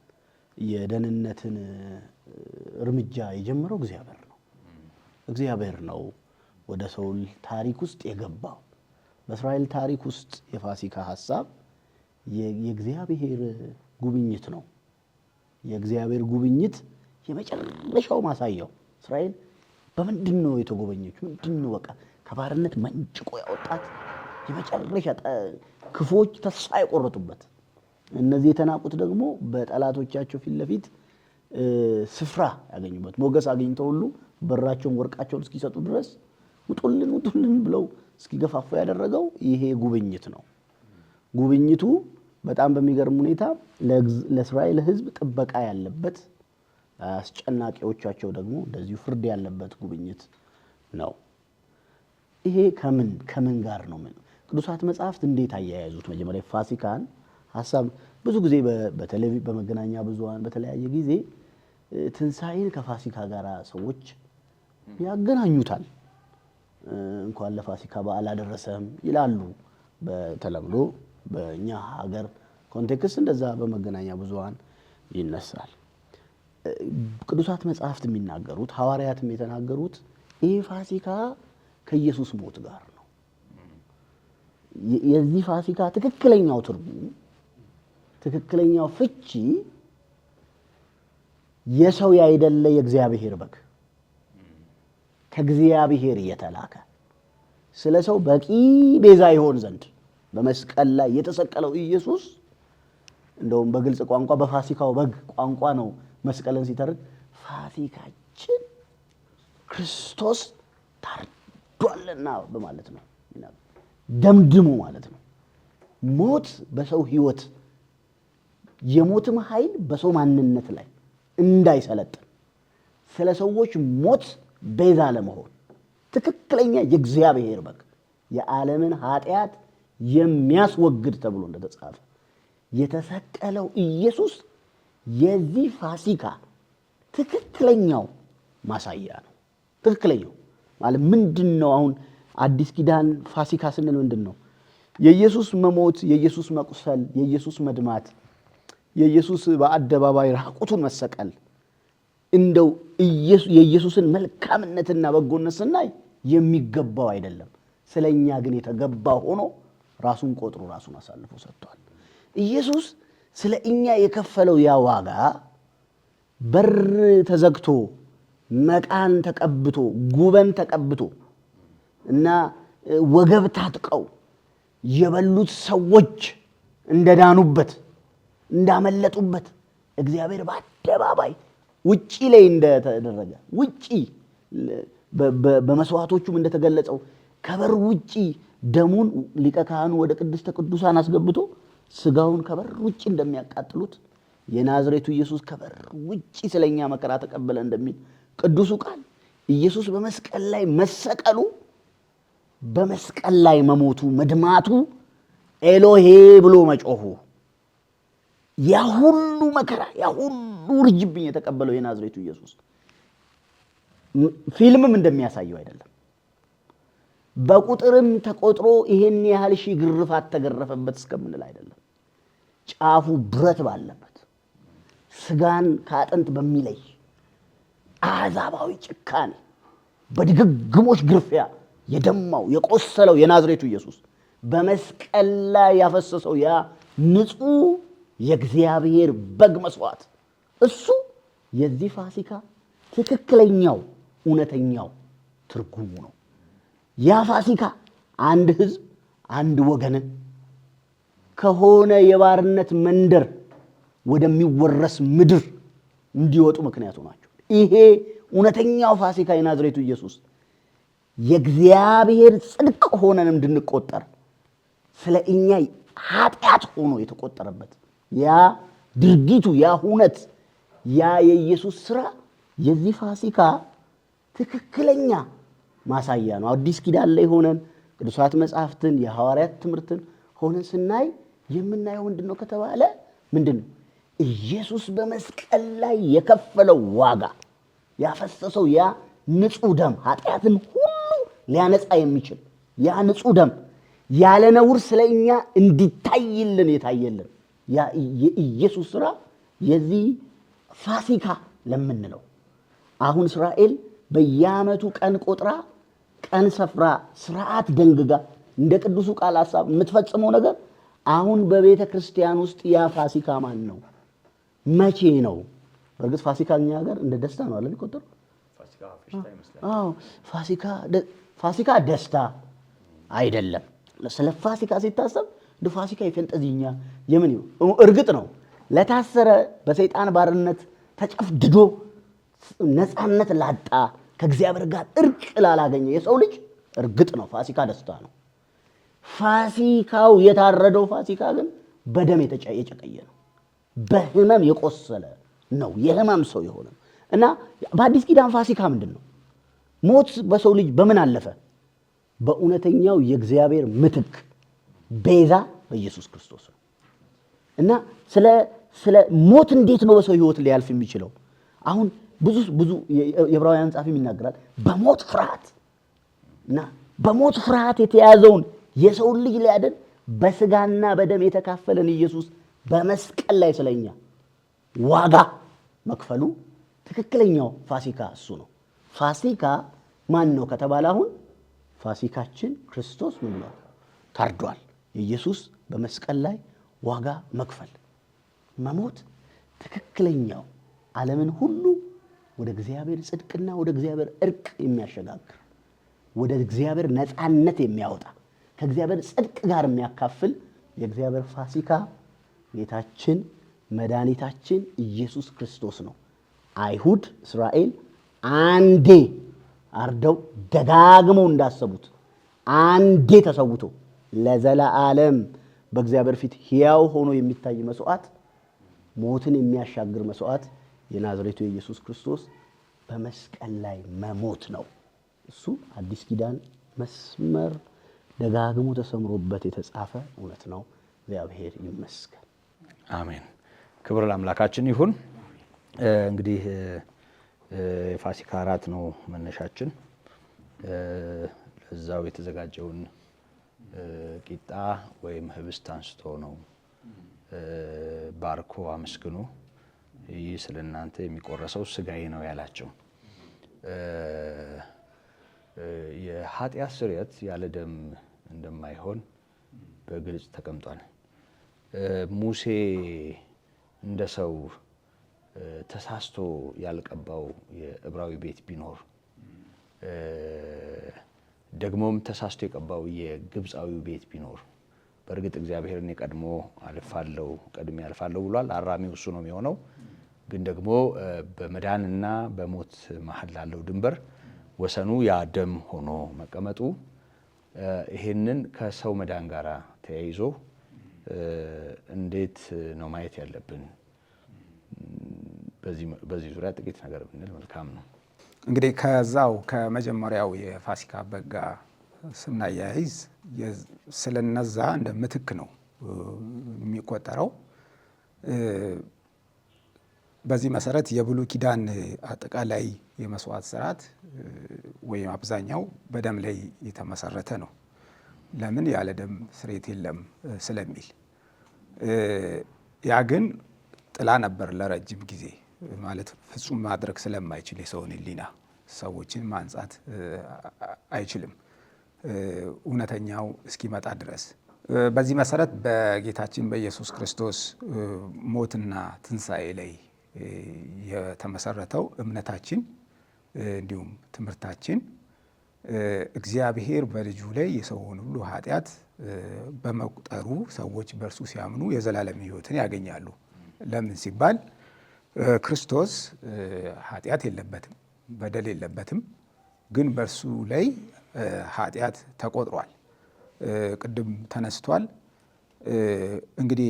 የደህንነትን እርምጃ የጀመረው እግዚአብሔር ነው። እግዚአብሔር ነው ወደ ሰው ታሪክ ውስጥ የገባው። በእስራኤል ታሪክ ውስጥ የፋሲካ ሐሳብ የእግዚአብሔር ጉብኝት ነው። የእግዚአብሔር ጉብኝት የመጨረሻው ማሳያው እስራኤል በምንድን ነው የተጎበኘችው? ምንድን ነው በቃ ከባርነት መንጭቆ ያወጣት የመጨረሻ ክፎች ተስፋ የቆረጡበት፣ እነዚህ የተናቁት ደግሞ በጠላቶቻቸው ፊት ለፊት ስፍራ ያገኙበት ሞገስ አግኝተው ሁሉ በራቸውን ወርቃቸውን እስኪሰጡ ድረስ ውጡልን ብለው እስኪገፋፉ ያደረገው ይሄ ጉብኝት ነው። ጉብኝቱ በጣም በሚገርም ሁኔታ ለእስራኤል ሕዝብ ጥበቃ ያለበት፣ አስጨናቂዎቻቸው ደግሞ እንደዚሁ ፍርድ ያለበት ጉብኝት ነው። ይሄ ከምን ጋር ነው? ቅዱሳት መጽሐፍት እንዴት አያያዙት? መጀመሪያ ፋሲካን ሐሳብ ብዙ ጊዜ በቴሌቪዥን በመገናኛ ብዙሃን በተለያየ ጊዜ ትንሣኤን ከፋሲካ ጋር ሰዎች ያገናኙታል። እንኳን ለፋሲካ በዓል አደረሰም ይላሉ። በተለምዶ በእኛ ሀገር ኮንቴክስት እንደዛ በመገናኛ ብዙሃን ይነሳል። ቅዱሳት መጽሐፍት የሚናገሩት ሐዋርያትም የተናገሩት ይህ ፋሲካ ከኢየሱስ ሞት ጋር ነው። የዚህ ፋሲካ ትክክለኛው ትርጉም ትክክለኛው ፍቺ የሰው ያይደለ የእግዚአብሔር በግ ከእግዚአብሔር የተላከ ስለ ሰው በቂ ቤዛ ይሆን ዘንድ በመስቀል ላይ የተሰቀለው ኢየሱስ እንደውም በግልጽ ቋንቋ በፋሲካው በግ ቋንቋ ነው መስቀልን ሲተርክ ፋሲካችን ክርስቶስ ታርዷልና በማለት ነው። ደምድሞ ማለት ነው። ሞት በሰው ሕይወት የሞትም ኃይል በሰው ማንነት ላይ እንዳይሰለጥን ስለ ሰዎች ሞት ቤዛ ለመሆን ትክክለኛ የእግዚአብሔር በግ የዓለምን ኃጢአት የሚያስወግድ ተብሎ እንደተጻፈ የተሰቀለው ኢየሱስ የዚህ ፋሲካ ትክክለኛው ማሳያ ነው። ትክክለኛው ማለት ምንድን ነው? አሁን አዲስ ኪዳን ፋሲካ ስንል ምንድን ነው? የኢየሱስ መሞት፣ የኢየሱስ መቁሰል፣ የኢየሱስ መድማት፣ የኢየሱስ በአደባባይ ራቁቱን መሰቀል እንደው የኢየሱስን መልካምነትና በጎነት ስናይ የሚገባው አይደለም። ስለኛ ግን የተገባ ሆኖ ራሱን ቆጥሮ ራሱን አሳልፎ ሰጥቷል። ኢየሱስ ስለ እኛ የከፈለው ያ ዋጋ በር ተዘግቶ መቃን ተቀብቶ ጉበን ተቀብቶ እና ወገብ ታጥቀው የበሉት ሰዎች እንደዳኑበት እንዳመለጡበት እግዚአብሔር በአደባባይ ውጪ ላይ እንደተደረገ ውጪ በመስዋዕቶቹም እንደተገለጸው ከበር ውጪ ደሙን ሊቀ ካህኑ ወደ ቅድስተ ቅዱሳን አስገብቶ ስጋውን ከበር ውጪ እንደሚያቃጥሉት የናዝሬቱ ኢየሱስ ከበር ውጪ ስለኛ መከራ ተቀበለ እንደሚል ቅዱሱ ቃል ኢየሱስ በመስቀል ላይ መሰቀሉ በመስቀል ላይ መሞቱ መድማቱ ኤሎሄ ብሎ መጮሁ ያ ሁሉ መከራ ያ ሁሉ ውርጅብኝ የተቀበለው የናዝሬቱ ኢየሱስ ፊልምም እንደሚያሳየው አይደለም። በቁጥርም ተቆጥሮ ይሄን ያህል ሺህ ግርፋት ተገረፈበት እስከምንል አይደለም። ጫፉ ብረት ባለበት ስጋን ከአጥንት በሚለይ አሕዛባዊ ጭካኔ በድግግሞች ግርፊያ የደማው የቆሰለው የናዝሬቱ ኢየሱስ በመስቀል ላይ ያፈሰሰው ያ ንጹሕ የእግዚአብሔር በግ መስዋዕት እሱ የዚህ ፋሲካ ትክክለኛው እውነተኛው ትርጉሙ ነው። ያ ፋሲካ አንድ ሕዝብ አንድ ወገንን ከሆነ የባርነት መንደር ወደሚወረስ ምድር እንዲወጡ ምክንያቱ ናቸው። ይሄ እውነተኛው ፋሲካ የናዝሬቱ ኢየሱስ የእግዚአብሔር ጽድቅ ሆነን እንድንቆጠር ስለ እኛ ኃጢአት ሆኖ የተቆጠረበት ያ ድርጊቱ ያ ሁነት ያ የኢየሱስ ስራ የዚህ ፋሲካ ትክክለኛ ማሳያ ነው። አዲስ ኪዳን ላይ ሆነን ቅዱሳት መጽሐፍትን የሐዋርያት ትምህርትን ሆነን ስናይ የምናየው ምንድን ነው ከተባለ ምንድን ነው? ኢየሱስ በመስቀል ላይ የከፈለው ዋጋ ያፈሰሰው ያ ንጹሕ ደም ኃጢአትን ሁሉ ሊያነጻ የሚችል ያ ንጹሕ ደም ያለ ነውር ስለ እኛ እንዲታይልን የታየልን ያ የኢየሱስ ሥራ የዚህ ፋሲካ ለምንለው አሁን እስራኤል በየዓመቱ ቀን ቆጥራ ቀን ሰፍራ ስርዓት ደንግጋ እንደ ቅዱሱ ቃል ሐሳብ የምትፈጽመው ነገር አሁን በቤተ ክርስቲያን ውስጥ ያ ፋሲካ ማን ነው? መቼ ነው? በእርግጥ ፋሲካ እኛ ሀገር እንደ ደስታ ነው አይደል የሚቆጠሩ? ፋሲካ ደስታ አይደለም። ስለ ፋሲካ ሲታሰብ እንደ ፋሲካ የፈንጠዚኛ የምን ይው እርግጥ ነው ለታሰረ በሰይጣን ባርነት ተጨፍድዶ ነፃነት ላጣ ከእግዚአብሔር ጋር እርቅ ላላገኘ የሰው ልጅ እርግጥ ነው ፋሲካ ደስታ ነው። ፋሲካው የታረደው ፋሲካ ግን በደም የጨቀየ ነው። በህመም የቆሰለ ነው። የህመም ሰው የሆነ እና በአዲስ ኪዳን ፋሲካ ምንድን ነው? ሞት በሰው ልጅ በምን አለፈ? በእውነተኛው የእግዚአብሔር ምትክ ቤዛ በኢየሱስ ክርስቶስ ነው። እና ስለ ሞት እንዴት ነው በሰው ህይወት ሊያልፍ የሚችለው? አሁን ብዙ የዕብራውያን ጻፊ ይናገራል በሞት ፍርሃት እና በሞት ፍርሃት የተያዘውን የሰውን ልጅ ሊያድን በስጋና በደም የተካፈለን ኢየሱስ በመስቀል ላይ ስለኛ ዋጋ መክፈሉ ትክክለኛው ፋሲካ እሱ ነው። ፋሲካ ማን ነው ከተባለ አሁን ፋሲካችን ክርስቶስ ምን ነው? ታርዷል። ኢየሱስ በመስቀል ላይ ዋጋ መክፈል መሞት ትክክለኛው ዓለምን ሁሉ ወደ እግዚአብሔር ጽድቅና ወደ እግዚአብሔር እርቅ የሚያሸጋግር ወደ እግዚአብሔር ነፃነት የሚያወጣ ከእግዚአብሔር ጽድቅ ጋር የሚያካፍል የእግዚአብሔር ፋሲካ ጌታችን መድኃኒታችን ኢየሱስ ክርስቶስ ነው። አይሁድ እስራኤል አንዴ አርደው ደጋግመው እንዳሰቡት አንዴ ተሰውቶ ለዘላለም በእግዚአብሔር ፊት ሕያው ሆኖ የሚታይ መስዋዕት፣ ሞትን የሚያሻግር መስዋዕት የናዝሬቱ የኢየሱስ ክርስቶስ በመስቀል ላይ መሞት ነው። እሱ አዲስ ኪዳን መስመር ደጋግሞ ተሰምሮበት የተጻፈ እውነት ነው። እግዚአብሔር ይመስገን። አሜን። ክብር ለአምላካችን ይሁን። እንግዲህ የፋሲካ እራት ነው መነሻችን። ለዛው የተዘጋጀውን ቂጣ ወይም ህብስት አንስቶ ነው ባርኮ አመስግኖ ይህ ስለ እናንተ የሚቆረሰው ስጋዬ ነው ያላቸው። የኃጢአት ስርየት ያለ ደም እንደማይሆን በግልጽ ተቀምጧል። ሙሴ እንደ ሰው ተሳስቶ ያልቀባው የዕብራዊ ቤት ቢኖር ደግሞም ተሳስቶ የቀባው የግብፃዊ ቤት ቢኖር በእርግጥ እግዚአብሔርን ቀድሜ አልፋለሁ ብሏል። አራሚው እሱ ነው የሚሆነው። ግን ደግሞ በመዳንና በሞት መሀል ላለው ድንበር ወሰኑ ያ ደም ሆኖ መቀመጡ ይሄንን ከሰው መዳን ጋር ተያይዞ እንዴት ነው ማየት ያለብን? በዚህ ዙሪያ ጥቂት ነገር ብንል መልካም ነው። እንግዲህ ከዛው ከመጀመሪያው የፋሲካ በጋ ስናያይዝ ስለነዛ እንደ ምትክ ነው የሚቆጠረው። በዚህ መሰረት የብሉይ ኪዳን አጠቃላይ የመስዋዕት ስርዓት ወይም አብዛኛው በደም ላይ የተመሰረተ ነው። ለምን? ያለ ደም ስርየት የለም ስለሚል። ያ ግን ጥላ ነበር ለረጅም ጊዜ ማለት ፍጹም ማድረግ ስለማይችል የሰውን ሕሊና ሰዎችን ማንጻት አይችልም እውነተኛው እስኪመጣ ድረስ። በዚህ መሰረት በጌታችን በኢየሱስ ክርስቶስ ሞትና ትንሣኤ ላይ የተመሰረተው እምነታችን እንዲሁም ትምህርታችን እግዚአብሔር በልጁ ላይ የሰውን ሁሉ ኃጢአት በመቁጠሩ ሰዎች በእርሱ ሲያምኑ የዘላለም ሕይወትን ያገኛሉ። ለምን ሲባል ክርስቶስ ኃጢአት የለበትም፣ በደል የለበትም። ግን በእርሱ ላይ ኃጢአት ተቆጥሯል። ቅድም ተነስቷል። እንግዲህ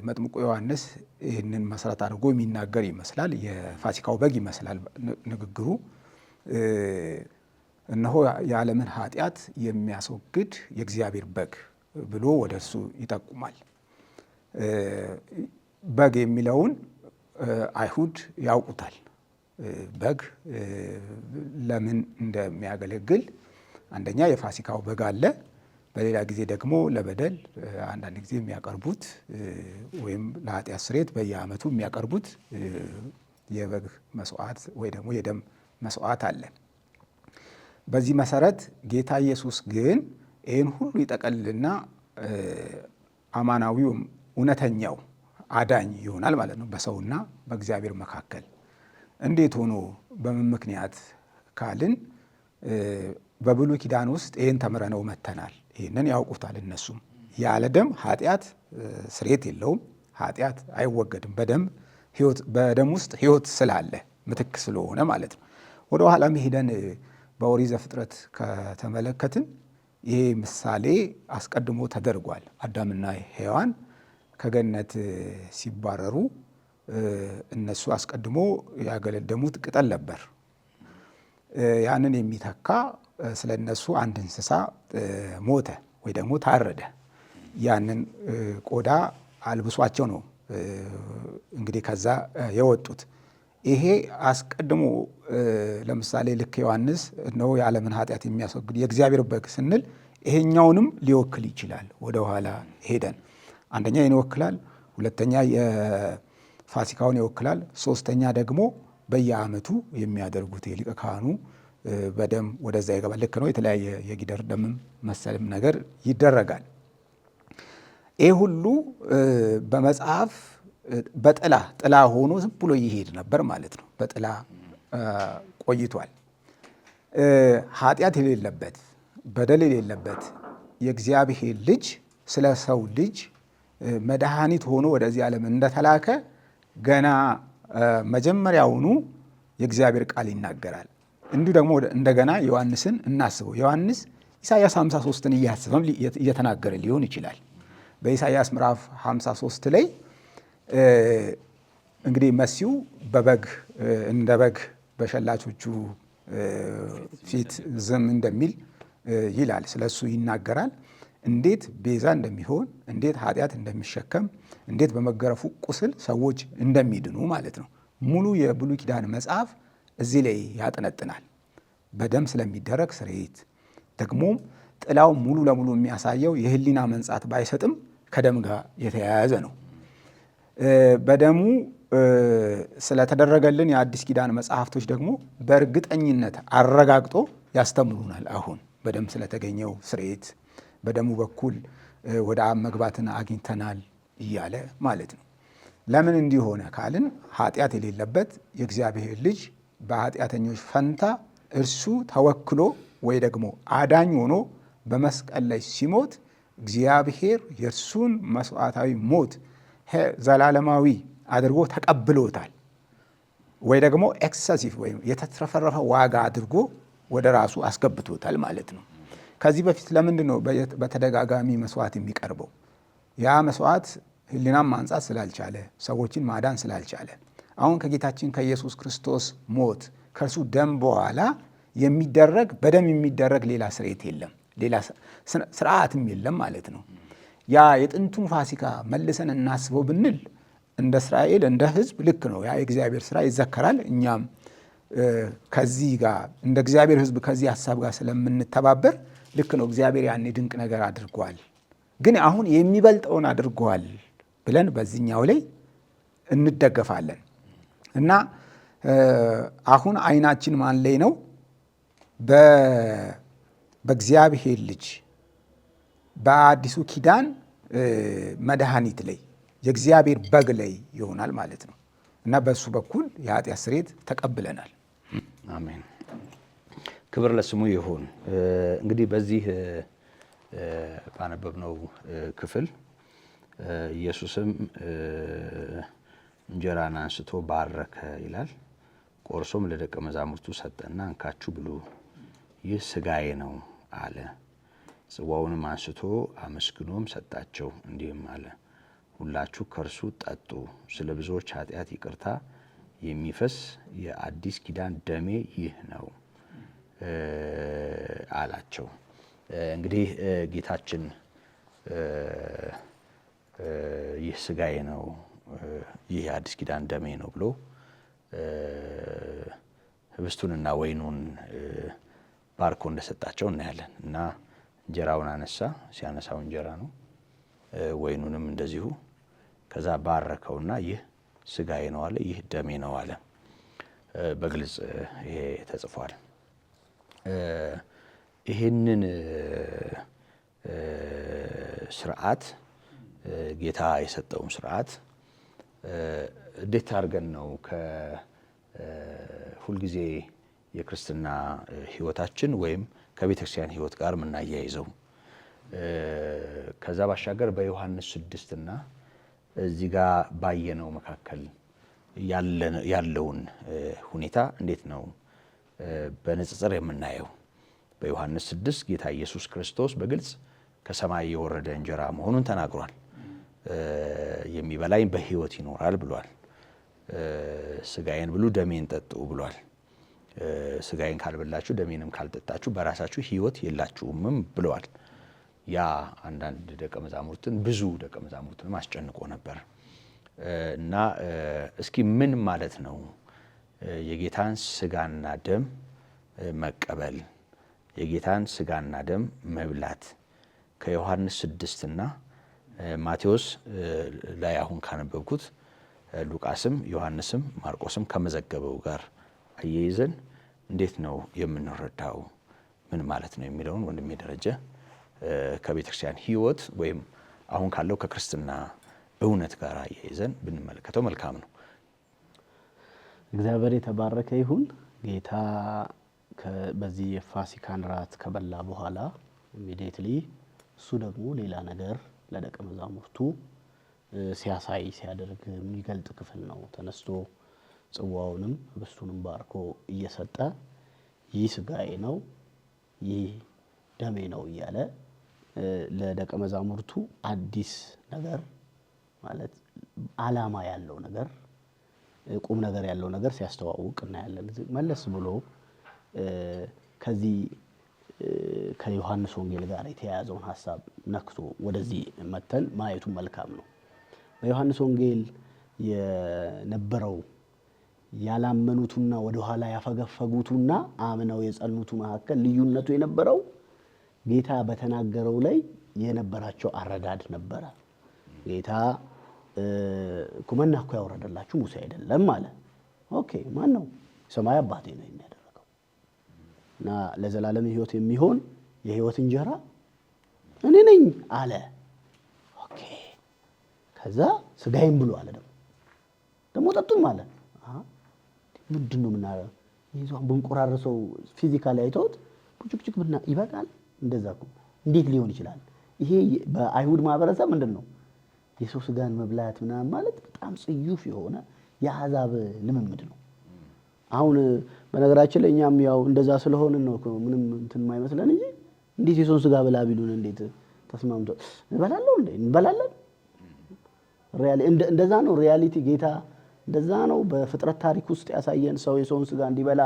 መጥምቁ ዮሐንስ ይህንን መሰረት አድርጎ የሚናገር ይመስላል። የፋሲካው በግ ይመስላል ንግግሩ። እነሆ የዓለምን ኃጢአት የሚያስወግድ የእግዚአብሔር በግ ብሎ ወደ እርሱ ይጠቁማል። በግ የሚለውን አይሁድ ያውቁታል። በግ ለምን እንደሚያገለግል አንደኛ የፋሲካው በግ አለ። በሌላ ጊዜ ደግሞ ለበደል አንዳንድ ጊዜ የሚያቀርቡት ወይም ለኃጢአት ስርየት በየዓመቱ የሚያቀርቡት የበግ መስዋዕት ወይ ደግሞ የደም መስዋዕት አለ። በዚህ መሰረት ጌታ ኢየሱስ ግን ይህን ሁሉ ይጠቀልልና አማናዊው እውነተኛው አዳኝ ይሆናል ማለት ነው በሰውና በእግዚአብሔር መካከል። እንዴት ሆኖ በምን ምክንያት ካልን በብሉይ ኪዳን ውስጥ ይህን ተምረነው መተናል። ይህንን ያውቁታል እነሱም። ያለ ደም ኃጢአት ስርየት የለውም፣ ኃጢአት አይወገድም። በደም በደም ውስጥ ሕይወት ስላለ ምትክ ስለሆነ ማለት ነው። ወደ ኋላም ሄደን በኦሪት ዘፍጥረት ከተመለከትን ይሄ ምሳሌ አስቀድሞ ተደርጓል። አዳምና ሔዋን ከገነት ሲባረሩ እነሱ አስቀድሞ ያገለደሙት ቅጠል ነበር። ያንን የሚተካ ስለ እነሱ አንድ እንስሳ ሞተ ወይ ደግሞ ታረደ። ያንን ቆዳ አልብሷቸው ነው እንግዲህ ከዛ የወጡት። ይሄ አስቀድሞ ለምሳሌ ልክ ዮሐንስ እነሆ የዓለምን ኃጢአት የሚያስወግድ የእግዚአብሔር በግ ስንል ይሄኛውንም ሊወክል ይችላል። ወደ ኋላ ሄደን አንደኛ ይህን ይወክላል፣ ሁለተኛ የፋሲካውን ይወክላል፣ ሶስተኛ ደግሞ በየዓመቱ የሚያደርጉት የሊቀ ካህኑ በደም ወደዛ ይገባል። ልክ ነው። የተለያየ የጊደር ደምም መሰልም ነገር ይደረጋል። ይህ ሁሉ በመጽሐፍ ጥላ ሆኖ ዝም ብሎ ይሄድ ነበር ማለት ነው። በጥላ ቆይቷል። ኃጢአት የሌለበት በደል የሌለበት የእግዚአብሔር ልጅ ስለ ሰው ልጅ መድኃኒት ሆኖ ወደዚህ ዓለም እንደተላከ ገና መጀመሪያውኑ የእግዚአብሔር ቃል ይናገራል። እንዲሁ ደግሞ እንደገና ዮሐንስን እናስበው። ዮሐንስ ኢሳይያስ 53ን እያስበም እየተናገረ ሊሆን ይችላል። በኢሳይያስ ምዕራፍ 53 ላይ እንግዲህ መሲሁ እንደ በግ በሸላቾቹ ፊት ዝም እንደሚል ይላል። ስለሱ ይናገራል። እንዴት ቤዛ እንደሚሆን፣ እንዴት ኃጢአት እንደሚሸከም፣ እንዴት በመገረፉ ቁስል ሰዎች እንደሚድኑ ማለት ነው። ሙሉ የብሉይ ኪዳን መጽሐፍ እዚህ ላይ ያጠነጥናል። በደም ስለሚደረግ ስርየት ደግሞም ጥላው ሙሉ ለሙሉ የሚያሳየው የህሊና መንጻት ባይሰጥም ከደም ጋር የተያያዘ ነው። በደሙ ስለተደረገልን የአዲስ ኪዳን መጽሐፍቶች ደግሞ በእርግጠኝነት አረጋግጦ ያስተምሩናል። አሁን በደም ስለተገኘው ስርየት በደሙ በኩል ወደ አብ መግባትን አግኝተናል እያለ ማለት ነው። ለምን እንዲሆነ ካልን ኃጢአት የሌለበት የእግዚአብሔር ልጅ በኃጢአተኞች ፈንታ እርሱ ተወክሎ ወይ ደግሞ አዳኝ ሆኖ በመስቀል ላይ ሲሞት እግዚአብሔር የእርሱን መስዋዕታዊ ሞት ዘላለማዊ አድርጎ ተቀብሎታል። ወይ ደግሞ ኤክሰሲቭ ወይም የተትረፈረፈ ዋጋ አድርጎ ወደ ራሱ አስገብቶታል ማለት ነው። ከዚህ በፊት ለምንድን ነው በተደጋጋሚ መስዋዕት የሚቀርበው? ያ መስዋዕት ህሊናም ማንጻት ስላልቻለ፣ ሰዎችን ማዳን ስላልቻለ፣ አሁን ከጌታችን ከኢየሱስ ክርስቶስ ሞት ከእርሱ ደም በኋላ በደም የሚደረግ ሌላ ስርየት የለም፣ ሌላ ስርዓትም የለም ማለት ነው። ያ የጥንቱን ፋሲካ መልሰን እናስበው ብንል እንደ እስራኤል እንደ ህዝብ ልክ ነው። ያ የእግዚአብሔር ስራ ይዘከራል። እኛም ከዚህ ጋር እንደ እግዚአብሔር ህዝብ ከዚህ ሀሳብ ጋር ስለምንተባበር ልክ ነው። እግዚአብሔር ያኔ ድንቅ ነገር አድርጓል፣ ግን አሁን የሚበልጠውን አድርጓል ብለን በዚህኛው ላይ እንደገፋለን እና አሁን አይናችን ማን ላይ ነው? በእግዚአብሔር ልጅ በአዲሱ ኪዳን መድኃኒት ላይ የእግዚአብሔር በግ ላይ ይሆናል ማለት ነው እና በእሱ በኩል የኃጢአት ስርየት ተቀብለናል። አሜን። ክብር ለስሙ ይሁን። እንግዲህ በዚህ ባነበብነው ክፍል ኢየሱስም እንጀራን አንስቶ ባረከ ይላል። ቆርሶም ለደቀ መዛሙርቱ ሰጠና እንካችሁ ብሉ፣ ይህ ሥጋዬ ነው አለ። ጽዋውንም አንስቶ አመስግኖም ሰጣቸው፣ እንዲህም አለ፣ ሁላችሁ ከእርሱ ጠጡ፣ ስለ ብዙዎች ኃጢአት ይቅርታ የሚፈስ የአዲስ ኪዳን ደሜ ይህ ነው አላቸው። እንግዲህ ጌታችን ይህ ሥጋዬ ነው፣ ይህ የአዲስ ኪዳን ደሜ ነው ብሎ ህብስቱንና ወይኑን ባርኮ እንደሰጣቸው እናያለን እና እንጀራውን አነሳ። ሲያነሳው እንጀራ ነው፣ ወይኑንም እንደዚሁ። ከዛ ባረከውና ይህ ሥጋዬ ነው አለ፣ ይህ ደሜ ነው አለ። በግልጽ ይሄ ተጽፏል። ይህንን ስርዓት ጌታ የሰጠውን ስርዓት እንዴት አድርገን ነው ከሁልጊዜ የክርስትና ህይወታችን ወይም ከቤተ ክርስቲያን ህይወት ጋር የምናያይዘው? ከዛ ባሻገር በዮሐንስ 6 እና እዚህ ጋር ባየነው መካከል ያለውን ሁኔታ እንዴት ነው በንጽጽር የምናየው? በዮሐንስ 6 ጌታ ኢየሱስ ክርስቶስ በግልጽ ከሰማይ የወረደ እንጀራ መሆኑን ተናግሯል። የሚበላኝ በሕይወት ይኖራል ብሏል። ስጋዬን ብሉ ደሜን ጠጡ ብሏል። ስጋዬን ካልበላችሁ ደሜንም ካልጠጣችሁ በራሳችሁ ሕይወት የላችሁምም ብለዋል። ያ አንዳንድ ደቀ መዛሙርትን ብዙ ደቀ መዛሙርትንም አስጨንቆ ነበር እና እስኪ ምን ማለት ነው የጌታን ስጋና ደም መቀበል፣ የጌታን ስጋና ደም መብላት ከዮሐንስ 6 እና ማቴዎስ ላይ አሁን ካነበብኩት ሉቃስም ዮሐንስም ማርቆስም ከመዘገበው ጋር አያይዘን እንዴት ነው የምንረዳው? ምን ማለት ነው የሚለውን ወንድሜ ደረጀ ከቤተክርስቲያን ሕይወት ወይም አሁን ካለው ከክርስትና እውነት ጋር አያይዘን ብንመለከተው መልካም ነው። እግዚአብሔር የተባረከ ይሁን። ጌታ በዚህ የፋሲካን ራት ከበላ በኋላ ኢሚዲየትሊ እሱ ደግሞ ሌላ ነገር ለደቀ መዛሙርቱ ሲያሳይ ሲያደርግ የሚገልጥ ክፍል ነው። ተነስቶ ጽዋውንም ህብስቱንም ባርኮ እየሰጠ ይህ ስጋዬ ነው፣ ይህ ደሜ ነው እያለ ለደቀ መዛሙርቱ አዲስ ነገር ማለት ዓላማ ያለው ነገር ቁም ነገር ያለው ነገር ሲያስተዋውቅ እናያለን። መለስ ብሎ ከዚህ ከዮሐንስ ወንጌል ጋር የተያያዘውን ሐሳብ ነክቶ ወደዚህ መተን ማየቱ መልካም ነው። በዮሐንስ ወንጌል የነበረው ያላመኑቱና ወደ ኋላ ያፈገፈጉቱና አምነው የጸኑቱ መካከል ልዩነቱ የነበረው ጌታ በተናገረው ላይ የነበራቸው አረዳድ ነበረ። ጌታ ኩመና እኮ ያወረደላችሁ ሙሴ አይደለም አለ። ኦኬ ማን ነው? ሰማይ አባቴ ነው የሚያደርገው እና ለዘላለም ሕይወት የሚሆን የሕይወት እንጀራ እኔ ነኝ አለ። ኦኬ ከዛ ስጋዬን ብሉ አለ። ደግሞ ጠጡም አለ። ምንድን ነው ምናረው? ይዟን ብንቆራረሰው ፊዚካሊ አይተውት ጭቅጭቅ ብና ይበቃል። እንደዛ እኮ እንዴት ሊሆን ይችላል? ይሄ በአይሁድ ማህበረሰብ ምንድን ነው የሰው ስጋን መብላት ምናምን ማለት በጣም ጽዩፍ የሆነ የአሕዛብ ልምምድ ነው። አሁን በነገራችን ላይ እኛም ያው እንደዛ ስለሆንን ነው ምንም እንትን የማይመስለን እንጂ እንዴት የሰውን ስጋ ብላ ቢሉን እንዴት ተስማምቶ እንበላለን እንዴ? እንበላለን። እንደዛ ነው ሪያሊቲ። ጌታ እንደዛ ነው በፍጥረት ታሪክ ውስጥ ያሳየን። ሰው የሰውን ስጋ እንዲበላ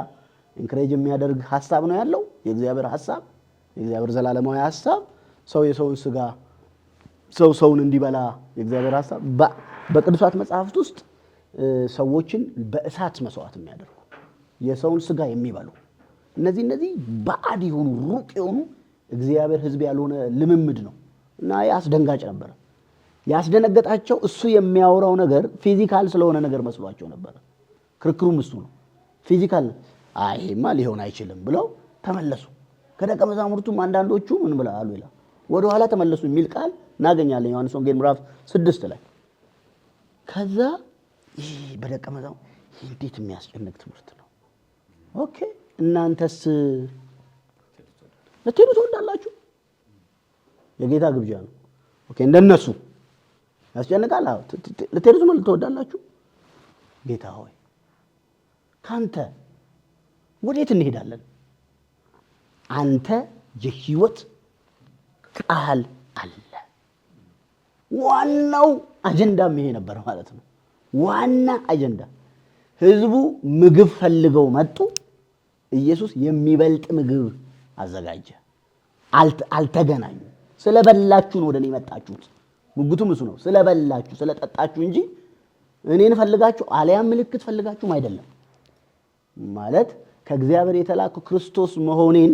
ኢንክሬጅ የሚያደርግ ሐሳብ ነው ያለው የእግዚአብሔር ሐሳብ፣ የእግዚአብሔር ዘላለማዊ ሐሳብ። ሰው የሰውን ስጋ ሰውን እንዲበላ የእግዚአብሔር ሐሳብ በቅዱሳት መጽሐፍት ውስጥ ሰዎችን በእሳት መስዋዕት የሚያደርጉ የሰውን ስጋ የሚበሉ እነዚህ ባዕድ የሆኑ ሩቅ የሆኑ እግዚአብሔር ሕዝብ ያልሆነ ልምምድ ነው እና ያስደንጋጭ ነበር። ያስደነገጣቸው እሱ የሚያወራው ነገር ፊዚካል ስለሆነ ነገር መስሏቸው ነበር። ክርክሩም እሱ ነው። ፊዚካል አይማ ሊሆን አይችልም ብለው ተመለሱ። ከደቀ መዛሙርቱም አንዳንዶቹ ምን ብለው አሉ ይላል ወደ ኋላ ተመለሱ የሚል ቃል እናገኛለን ዮሐንስ ወንጌል ምዕራፍ 6 ላይ። ከዛ ይሄ በደቀ መዛሙርቱ እንዴት የሚያስጨንቅ ትምህርት ነው። ኦኬ እናንተስ ልትሄዱ ትወዳላችሁ? የጌታ ግብዣ ነው። ኦኬ እንደነሱ ያስጨንቃል። አዎ ልትሄዱ ትወዳላችሁ? ጌታ ሆይ ካንተ ወዴት እንሄዳለን? አንተ የሕይወት ቃል አለ። ዋናው አጀንዳም ይሄ ነበር ማለት ነው። ዋና አጀንዳ ህዝቡ ምግብ ፈልገው መጡ። ኢየሱስ የሚበልጥ ምግብ አዘጋጀ። አልተገናኙ። ስለበላችሁ ነው ወደ እኔ መጣችሁት። ጉጉቱም እሱ ነው። ስለበላችሁ ስለጠጣችሁ እንጂ እኔን ፈልጋችሁ አልያም ምልክት ፈልጋችሁም አይደለም። ማለት ከእግዚአብሔር የተላከው ክርስቶስ መሆኔን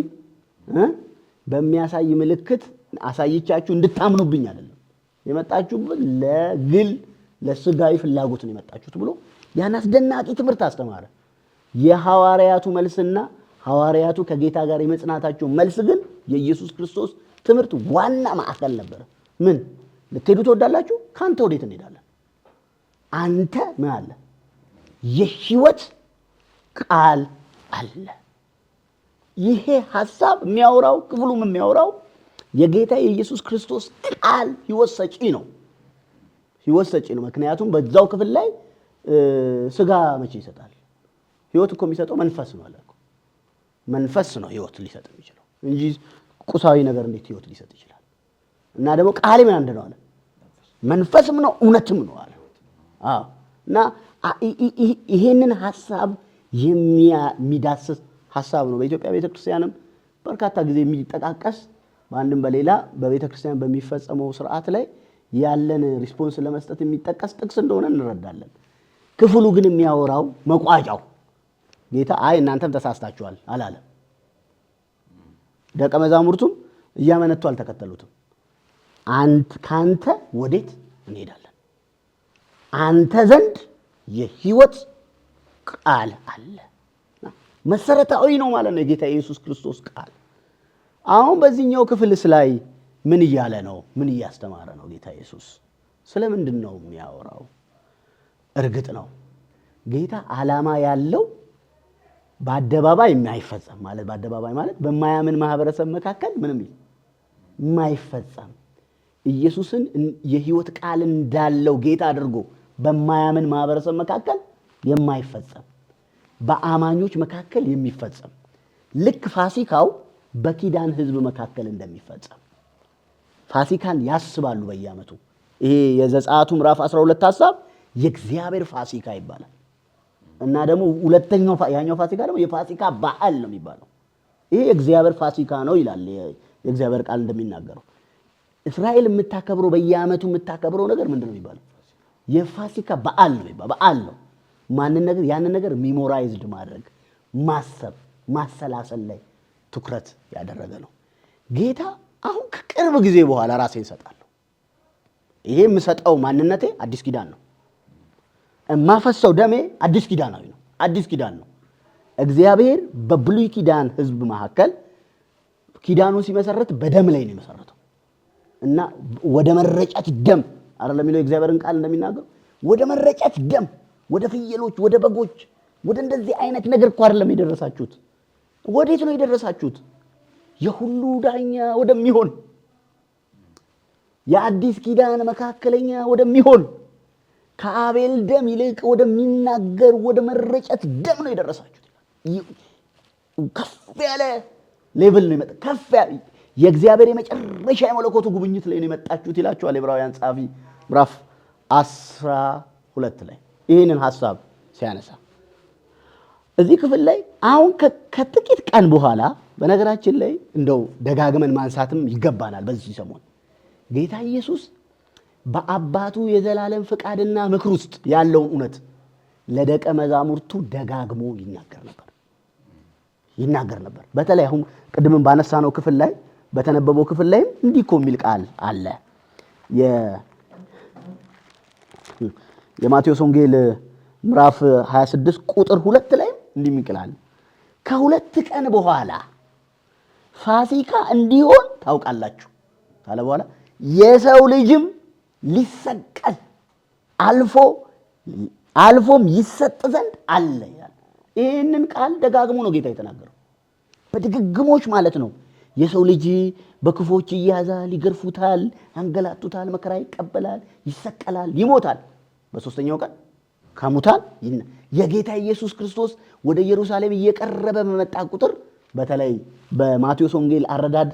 በሚያሳይ ምልክት አሳይቻችሁ እንድታምኑብኝ አይደለም የመጣችሁበት፣ ለግል ለስጋዊ ፍላጎት ነው የመጣችሁት ብሎ ያን አስደናቂ ትምህርት አስተማረ። የሐዋርያቱ መልስና ሐዋርያቱ ከጌታ ጋር የመጽናታቸው መልስ ግን የኢየሱስ ክርስቶስ ትምህርት ዋና ማዕከል ነበር። ምን ልትሄዱ ትወዳላችሁ? ካንተ ወዴት እንሄዳለን? አንተ ምን አለ? የሕይወት ቃል አለ። ይሄ ሐሳብ የሚያወራው ክፍሉም የሚያወራው የጌታ የኢየሱስ ክርስቶስ ቃል ሕይወት ሰጪ ነው። ሕይወት ሰጪ ነው። ምክንያቱም በዛው ክፍል ላይ ስጋ መቼ ይሰጣል? ህይወት እኮ የሚሰጠው መንፈስ ነው አለ እኮ። መንፈስ ነው ህይወት ሊሰጥ የሚችለው እንጂ ቁሳዊ ነገር እንዴት ህይወት ሊሰጥ ይችላል? እና ደግሞ ቃሌ ምን አንድ ነው አለ፣ መንፈስም ነው እውነትም ነው አለ። አዎ። እና ይሄንን ሐሳብ የሚዳስስ ሐሳብ ነው። በኢትዮጵያ ቤተክርስቲያንም በርካታ ጊዜ የሚጠቃቀስ በአንድም በሌላ በቤተክርስቲያን በሚፈጸመው ስርዓት ላይ ያለን ሪስፖንስ ለመስጠት የሚጠቀስ ጥቅስ እንደሆነ እንረዳለን። ክፍሉ ግን የሚያወራው መቋጫው ጌታ አይ እናንተም ተሳስታችኋል አላለም። ደቀ መዛሙርቱም እያመነቱ አልተከተሉትም። ካንተ ወዴት እንሄዳለን? አንተ ዘንድ የህይወት ቃል አለ። መሰረታዊ ነው ማለት ነው የጌታ ኢየሱስ ክርስቶስ ቃል። አሁን በዚህኛው ክፍልስ ላይ ምን እያለ ነው? ምን እያስተማረ ነው ጌታ ኢየሱስ? ስለምንድን ነው የሚያወራው? እርግጥ ነው ጌታ ዓላማ ያለው በአደባባይ የማይፈጸም ማለት በአደባባይ ማለት በማያምን ማህበረሰብ መካከል ምንም የማይፈጸም ኢየሱስን የህይወት ቃል እንዳለው ጌታ አድርጎ በማያምን ማህበረሰብ መካከል የማይፈጸም በአማኞች መካከል የሚፈጸም ልክ ፋሲካው በኪዳን ህዝብ መካከል እንደሚፈጸም ፋሲካን ያስባሉ በየዓመቱ። ይሄ የዘጸአቱ ምዕራፍ 12 ሐሳብ የእግዚአብሔር ፋሲካ ይባላል። እና ደግሞ ሁለተኛው ያኛው ፋሲካ ደግሞ የፋሲካ በዓል ነው የሚባለው። ይሄ የእግዚአብሔር ፋሲካ ነው ይላል የእግዚአብሔር ቃል እንደሚናገረው። እስራኤል የምታከብረው በየዓመቱ የምታከብረው ነገር ምንድነው የሚባለው? የፋሲካ በዓል ነው የሚባለው። በዓል ነው ያንን ነገር ሚሞራይዝድ ማድረግ፣ ማሰብ፣ ማሰላሰል ላይ ትኩረት ያደረገ ነው። ጌታ አሁን ከቅርብ ጊዜ በኋላ ራሴን እሰጣለሁ። ይሄ የምሰጠው ማንነቴ አዲስ ኪዳን ነው። የማፈሰው ደሜ አዲስ ኪዳናዊ ነው። አዲስ ኪዳን ነው። እግዚአብሔር በብሉይ ኪዳን ህዝብ መካከል ኪዳኑን ሲመሰረት በደም ላይ ነው የመሰረተው እና ወደ መረጨት ደም አይደለም የሚለው የእግዚአብሔርን ቃል እንደሚናገር ወደ መረጨት ደም፣ ወደ ፍየሎች፣ ወደ በጎች፣ ወደ እንደዚህ አይነት ነገር እኮ አይደለም የደረሳችሁት። ወዴት ነው የደረሳችሁት? የሁሉ ዳኛ ወደሚሆን የአዲስ ኪዳን መካከለኛ ወደሚሆን ከአቤል ደም ይልቅ ወደሚናገር ወደ መረጨት ደም ነው የደረሳችሁት። ከፍ ያለ ሌቭል ነው የመጣ ከፍ ያለ የእግዚአብሔር የመጨረሻ የመለኮቱ ጉብኝት ላይ ነው የመጣችሁት ይላችኋል ዕብራውያን ጻፊ ምዕራፍ 12 ላይ ይህንን ሐሳብ ሲያነሳ እዚህ ክፍል ላይ አሁን ከጥቂት ቀን በኋላ በነገራችን ላይ እንደው ደጋግመን ማንሳትም ይገባናል። በዚህ ሰሞን ጌታ ኢየሱስ በአባቱ የዘላለም ፍቃድና ምክር ውስጥ ያለውን እውነት ለደቀ መዛሙርቱ ደጋግሞ ይናገር ነበር። በተለይ አሁን ቅድምን ባነሳነው ክፍል ላይ በተነበበው ክፍል ላይም እንዲህ እኮ የሚል ቃል አለ። የማቴዎስ ወንጌል ምዕራፍ 26 ቁጥር 2 ላይ እንዲህ ይላል፣ ከሁለት ቀን በኋላ ፋሲካ እንዲሆን ታውቃላችሁ ካለ በኋላ የሰው ልጅም ሊሰቀል አልፎም ይሰጥ ዘንድ አለ ይላል። ይህንን ቃል ደጋግሞ ነው ጌታ የተናገረው፣ በድግግሞች ማለት ነው። የሰው ልጅ በክፎች ይያዛል፣ ይገርፉታል፣ ያንገላቱታል፣ መከራ ይቀበላል፣ ይሰቀላል፣ ይሞታል። በሶስተኛው ቀን ከሙታን የጌታ ኢየሱስ ክርስቶስ ወደ ኢየሩሳሌም እየቀረበ በመጣ ቁጥር በተለይ በማቴዎስ ወንጌል አረዳድ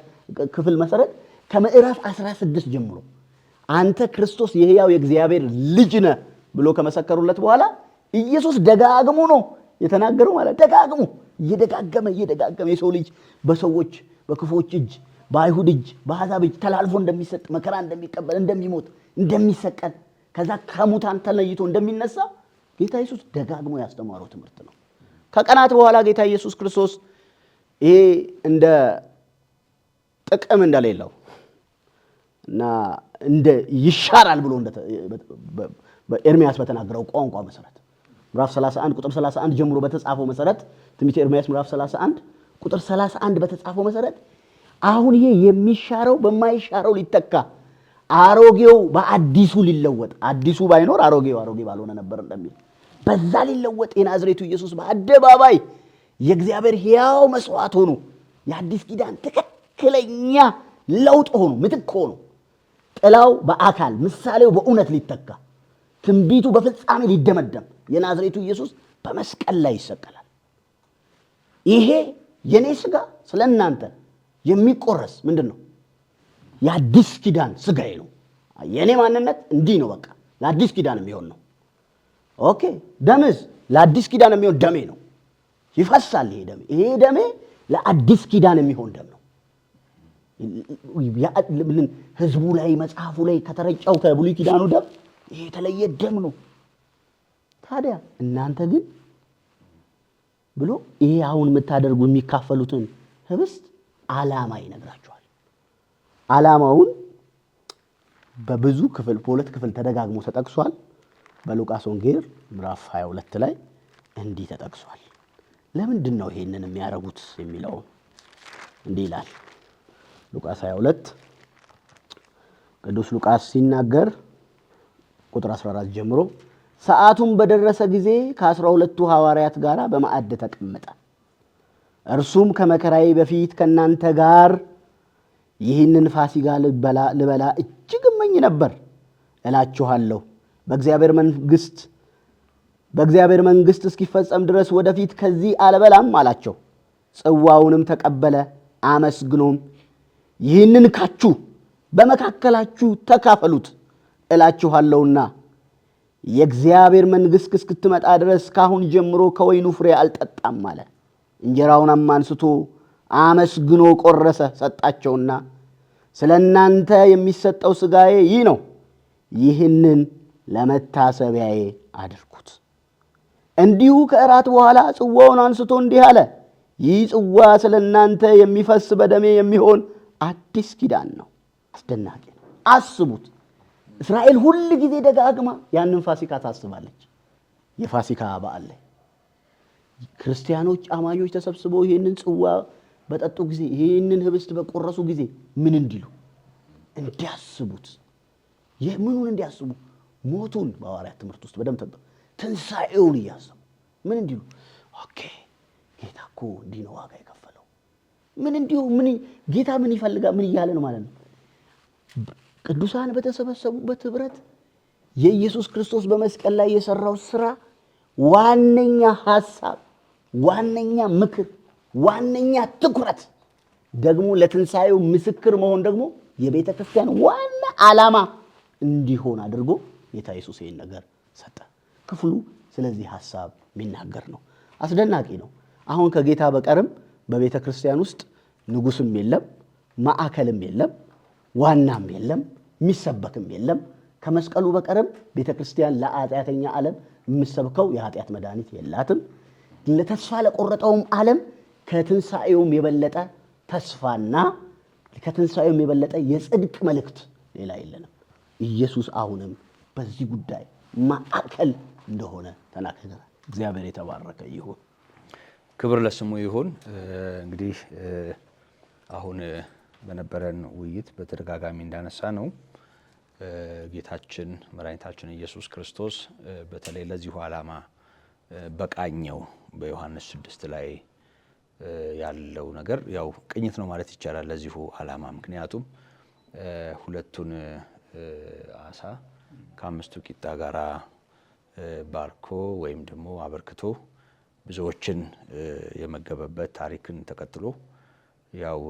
ክፍል መሰረት ከምዕራፍ 16 ጀምሮ አንተ ክርስቶስ የሕያው የእግዚአብሔር ልጅ ነህ ብሎ ከመሰከሩለት በኋላ ኢየሱስ ደጋግሞ ነው የተናገረው ማለት ደጋግሞ እየደጋገመ የሰው ልጅ በሰዎች በክፎች እጅ፣ በአይሁድ እጅ፣ በአሕዛብ እጅ ተላልፎ እንደሚሰጥ፣ መከራ እንደሚቀበል፣ እንደሚሞት፣ እንደሚሰቀል ከዛ ከሙታን ተለይቶ እንደሚነሳ ጌታ ኢየሱስ ደጋግሞ ያስተማረው ትምህርት ነው። ከቀናት በኋላ ጌታ ኢየሱስ ክርስቶስ ይሄ እንደ ጥቅም እንደሌለው እና እንደ ይሻራል ብሎ በኤርሚያስ በተናገረው ቋንቋ መሰረት ምዕራፍ 31 ቁጥር 31 ጀምሮ በተጻፈው መሰረት ትንቢተ ኤርሚያስ ምዕራፍ 31 ቁጥር 31 በተጻፈው መሰረት አሁን ይሄ የሚሻረው በማይሻረው ሊተካ አሮጌው በአዲሱ ሊለወጥ አዲሱ ባይኖር አሮጌው አሮጌ ባልሆነ ነበር እንደሚል በዛ ሊለወጥ የናዝሬቱ ኢየሱስ በአደባባይ የእግዚአብሔር ሕያው መስዋዕት ሆኖ የአዲስ ኪዳን ትክክለኛ ለውጥ ሆኖ ምትክ ሆኖ ጥላው በአካል ምሳሌው በእውነት ሊተካ ትንቢቱ በፍጻሜ ሊደመደም የናዝሬቱ ኢየሱስ በመስቀል ላይ ይሰቀላል። ይሄ የኔ ሥጋ ስለ እናንተ የሚቆረስ ምንድን ነው? የአዲስ ኪዳን ሥጋዬ ነው። የኔ ማንነት እንዲህ ነው። በቃ ለአዲስ ኪዳን የሚሆን ነው። ኦኬ። ደምስ ለአዲስ ኪዳን የሚሆን ደሜ ነው። ይፈሳል። ይሄ ደሜ ለአዲስ ኪዳን የሚሆን ደም ነው። ህዝቡ ላይ መጽሐፉ ላይ ከተረጨው ከብሉይ ኪዳኑ ደም ይሄ የተለየ ደም ነው። ታዲያ እናንተ ግን ብሎ ይሄ አሁን የምታደርጉ የሚካፈሉትን ህብስት ዓላማ ይነግራቸዋል። ዓላማውን በብዙ ክፍል በሁለት ክፍል ተደጋግሞ ተጠቅሷል። በሉቃስ ወንጌል ምዕራፍ 22 ላይ እንዲህ ተጠቅሷል። ለምንድን ነው ይሄንን የሚያደርጉት የሚለው እንዲህ ይላል። ሉቃስ 22 ቅዱስ ሉቃስ ሲናገር ቁጥር 14 ጀምሮ ሰዓቱም በደረሰ ጊዜ ከ12ቱ ሐዋርያት ጋር በማዕድ ተቀመጠ። እርሱም ከመከራዬ በፊት ከእናንተ ጋር ይህንን ፋሲካ ልበላ እጅግ እመኝ ነበር እላችኋለሁ፣ በእግዚአብሔር መንግሥት እስኪፈጸም ድረስ ወደፊት ከዚህ አልበላም አላቸው። ጽዋውንም ተቀበለ፣ አመስግኖም ይህንን ካችሁ በመካከላችሁ ተካፈሉት እላችኋለሁና የእግዚአብሔር መንግሥት እስክትመጣ ድረስ ካሁን ጀምሮ ከወይኑ ፍሬ አልጠጣም አለ። እንጀራውንም አንስቶ አመስግኖ ቆረሰ፣ ሰጣቸውና ስለ እናንተ የሚሰጠው ሥጋዬ ይህ ነው፣ ይህንን ለመታሰቢያዬ አድርጉት። እንዲሁ ከእራት በኋላ ጽዋውን አንስቶ እንዲህ አለ፣ ይህ ጽዋ ስለ እናንተ የሚፈስ በደሜ የሚሆን አዲስ ኪዳን ነው። አስደናቂ ነው። አስቡት። እስራኤል ሁል ጊዜ ደጋግማ ያንን ፋሲካ ታስባለች። የፋሲካ በዓል ላይ ክርስቲያኖች አማኞች ተሰብስበው ይህንን ጽዋ በጠጡ ጊዜ ይህንን ህብስት በቆረሱ ጊዜ ምን እንዲሉ እንዲያስቡት፣ ምኑን እንዲያስቡ? ሞቱን በሐዋርያት ትምህርት ውስጥ በደንብ ትንሣኤውን እያሰቡ ምን እንዲሉ? ኦኬ ጌታ እኮ እንዲህ ነው ዋጋ የከፈለው። ምን እንዲሁ ጌታ ምን ይፈልጋል? ምን እያለ ነው ማለት ነው? ቅዱሳን በተሰበሰቡበት ህብረት የኢየሱስ ክርስቶስ በመስቀል ላይ የሰራው ስራ ዋነኛ ሐሳብ፣ ዋነኛ ምክር፣ ዋነኛ ትኩረት ደግሞ ለትንሣኤው ምስክር መሆን ደግሞ የቤተ ክርስቲያን ዋና ዓላማ እንዲሆን አድርጎ ጌታ ኢየሱስ ይህን ነገር ሰጠ። ክፍሉ ስለዚህ ሐሳብ የሚናገር ነው። አስደናቂ ነው። አሁን ከጌታ በቀርም በቤተ ክርስቲያን ውስጥ ንጉስም የለም፣ ማዕከልም የለም፣ ዋናም የለም፣ የሚሰበክም የለም። ከመስቀሉ በቀርም ቤተ ክርስቲያን ለኃጢአተኛ ዓለም የምሰብከው የኃጢአት መድኃኒት የላትም። ለተስፋ ለቆረጠውም ዓለም ከትንሣኤውም የበለጠ ተስፋና ከትንሣኤውም የበለጠ የጽድቅ መልእክት ሌላ የለንም። ኢየሱስ አሁንም በዚህ ጉዳይ ማዕከል እንደሆነ ተናግረናል። እግዚአብሔር የተባረከ ይሁን። ክብር ለስሙ ይሁን። እንግዲህ አሁን በነበረን ውይይት በተደጋጋሚ እንዳነሳ ነው ጌታችን መድኃኒታችን ኢየሱስ ክርስቶስ በተለይ ለዚሁ ዓላማ በቃኘው በዮሐንስ 6 ላይ ያለው ነገር ያው ቅኝት ነው ማለት ይቻላል ለዚሁ ዓላማ። ምክንያቱም ሁለቱን አሳ ከአምስቱ ቂጣ ጋራ ባርኮ ወይም ደግሞ አበርክቶ ብዙዎችን የመገበበት ታሪክን ተከትሎ ያው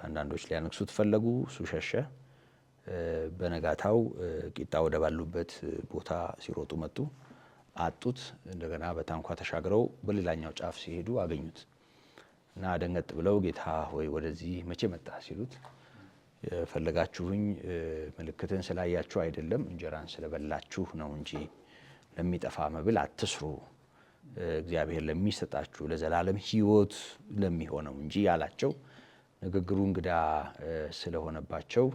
አንዳንዶች ሊያነክሱት ፈለጉ፣ እሱ ሸሸ። በነጋታው ቂጣ ወደ ባሉበት ቦታ ሲሮጡ መጡ፣ አጡት። እንደገና በታንኳ ተሻግረው በሌላኛው ጫፍ ሲሄዱ አገኙት እና ደንገጥ ብለው ጌታ ሆይ ወደዚህ መቼ መጣ ሲሉት የፈለጋችሁኝ ምልክትን ስላያችሁ አይደለም እንጀራን ስለበላችሁ ነው እንጂ ለሚጠፋ መብል አትስሩ፣ እግዚአብሔር ለሚሰጣችሁ ለዘላለም ሕይወት ለሚሆነው እንጂ ያላቸው። ንግግሩ እንግዳ ስለሆነባቸው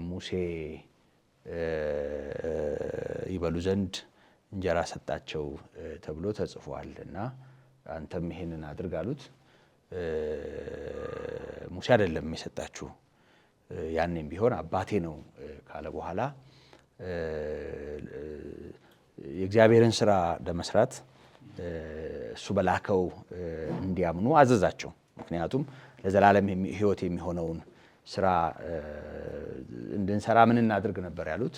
ሙሴ ይበሉ ዘንድ እንጀራ ሰጣቸው ተብሎ ተጽፏል እና አንተም ይሄንን አድርግ አሉት። ሙሴ አይደለም የሰጣችሁ ያኔም ቢሆን አባቴ ነው ካለ በኋላ የእግዚአብሔርን ስራ ለመስራት እሱ በላከው እንዲያምኑ አዘዛቸው። ምክንያቱም ለዘላለም ሕይወት የሚሆነውን ስራ እንድንሰራ ምን እናድርግ ነበር ያሉት?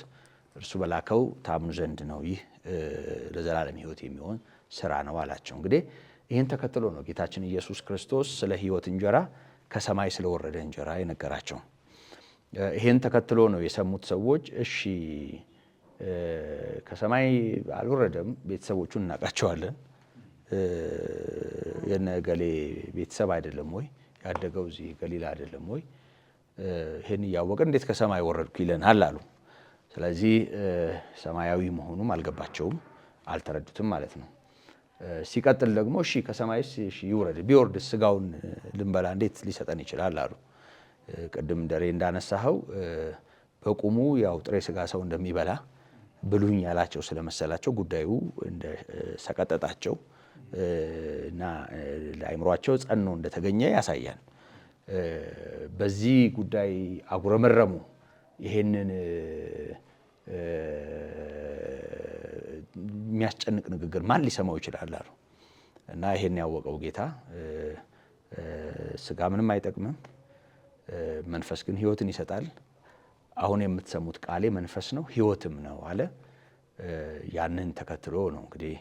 እርሱ በላከው ታምኑ ዘንድ ነው፣ ይህ ለዘላለም ሕይወት የሚሆን ስራ ነው አላቸው። እንግዲህ ይህን ተከትሎ ነው ጌታችን ኢየሱስ ክርስቶስ ስለ ሕይወት እንጀራ ከሰማይ ስለወረደ እንጀራ የነገራቸው። ይህን ተከትሎ ነው የሰሙት ሰዎች እሺ ከሰማይ አልወረደም፣ ቤተሰቦቹን እናውቃቸዋለን፣ የነ ገሌ ቤተሰብ አይደለም ወይ? ያደገው እዚህ ገሊላ አይደለም ወይ? ይህን እያወቅን እንዴት ከሰማይ ወረድኩ ይለናል አሉ። ስለዚህ ሰማያዊ መሆኑም አልገባቸውም፣ አልተረዱትም ማለት ነው። ሲቀጥል ደግሞ እሺ ከሰማይስ እሺ ይውረድ፣ ቢወርድ ስጋውን ልንበላ እንዴት ሊሰጠን ይችላል አሉ። ቅድም ደሬ እንዳነሳኸው በቁሙ ያው ጥሬ ስጋ ሰው እንደሚበላ ብሉኝ ያላቸው ስለመሰላቸው ጉዳዩ እንደ ሰቀጠጣቸው እና ለአይምሯቸው ጸኖ እንደተገኘ ያሳያል። በዚህ ጉዳይ አጉረመረሙ። ይሄንን የሚያስጨንቅ ንግግር ማን ሊሰማው ይችላል አሉ እና ይሄን ያወቀው ጌታ ስጋ ምንም አይጠቅምም፣ መንፈስ ግን ሕይወትን ይሰጣል። አሁን የምትሰሙት ቃሌ መንፈስ ነው ሕይወትም ነው አለ። ያንን ተከትሎ ነው እንግዲህ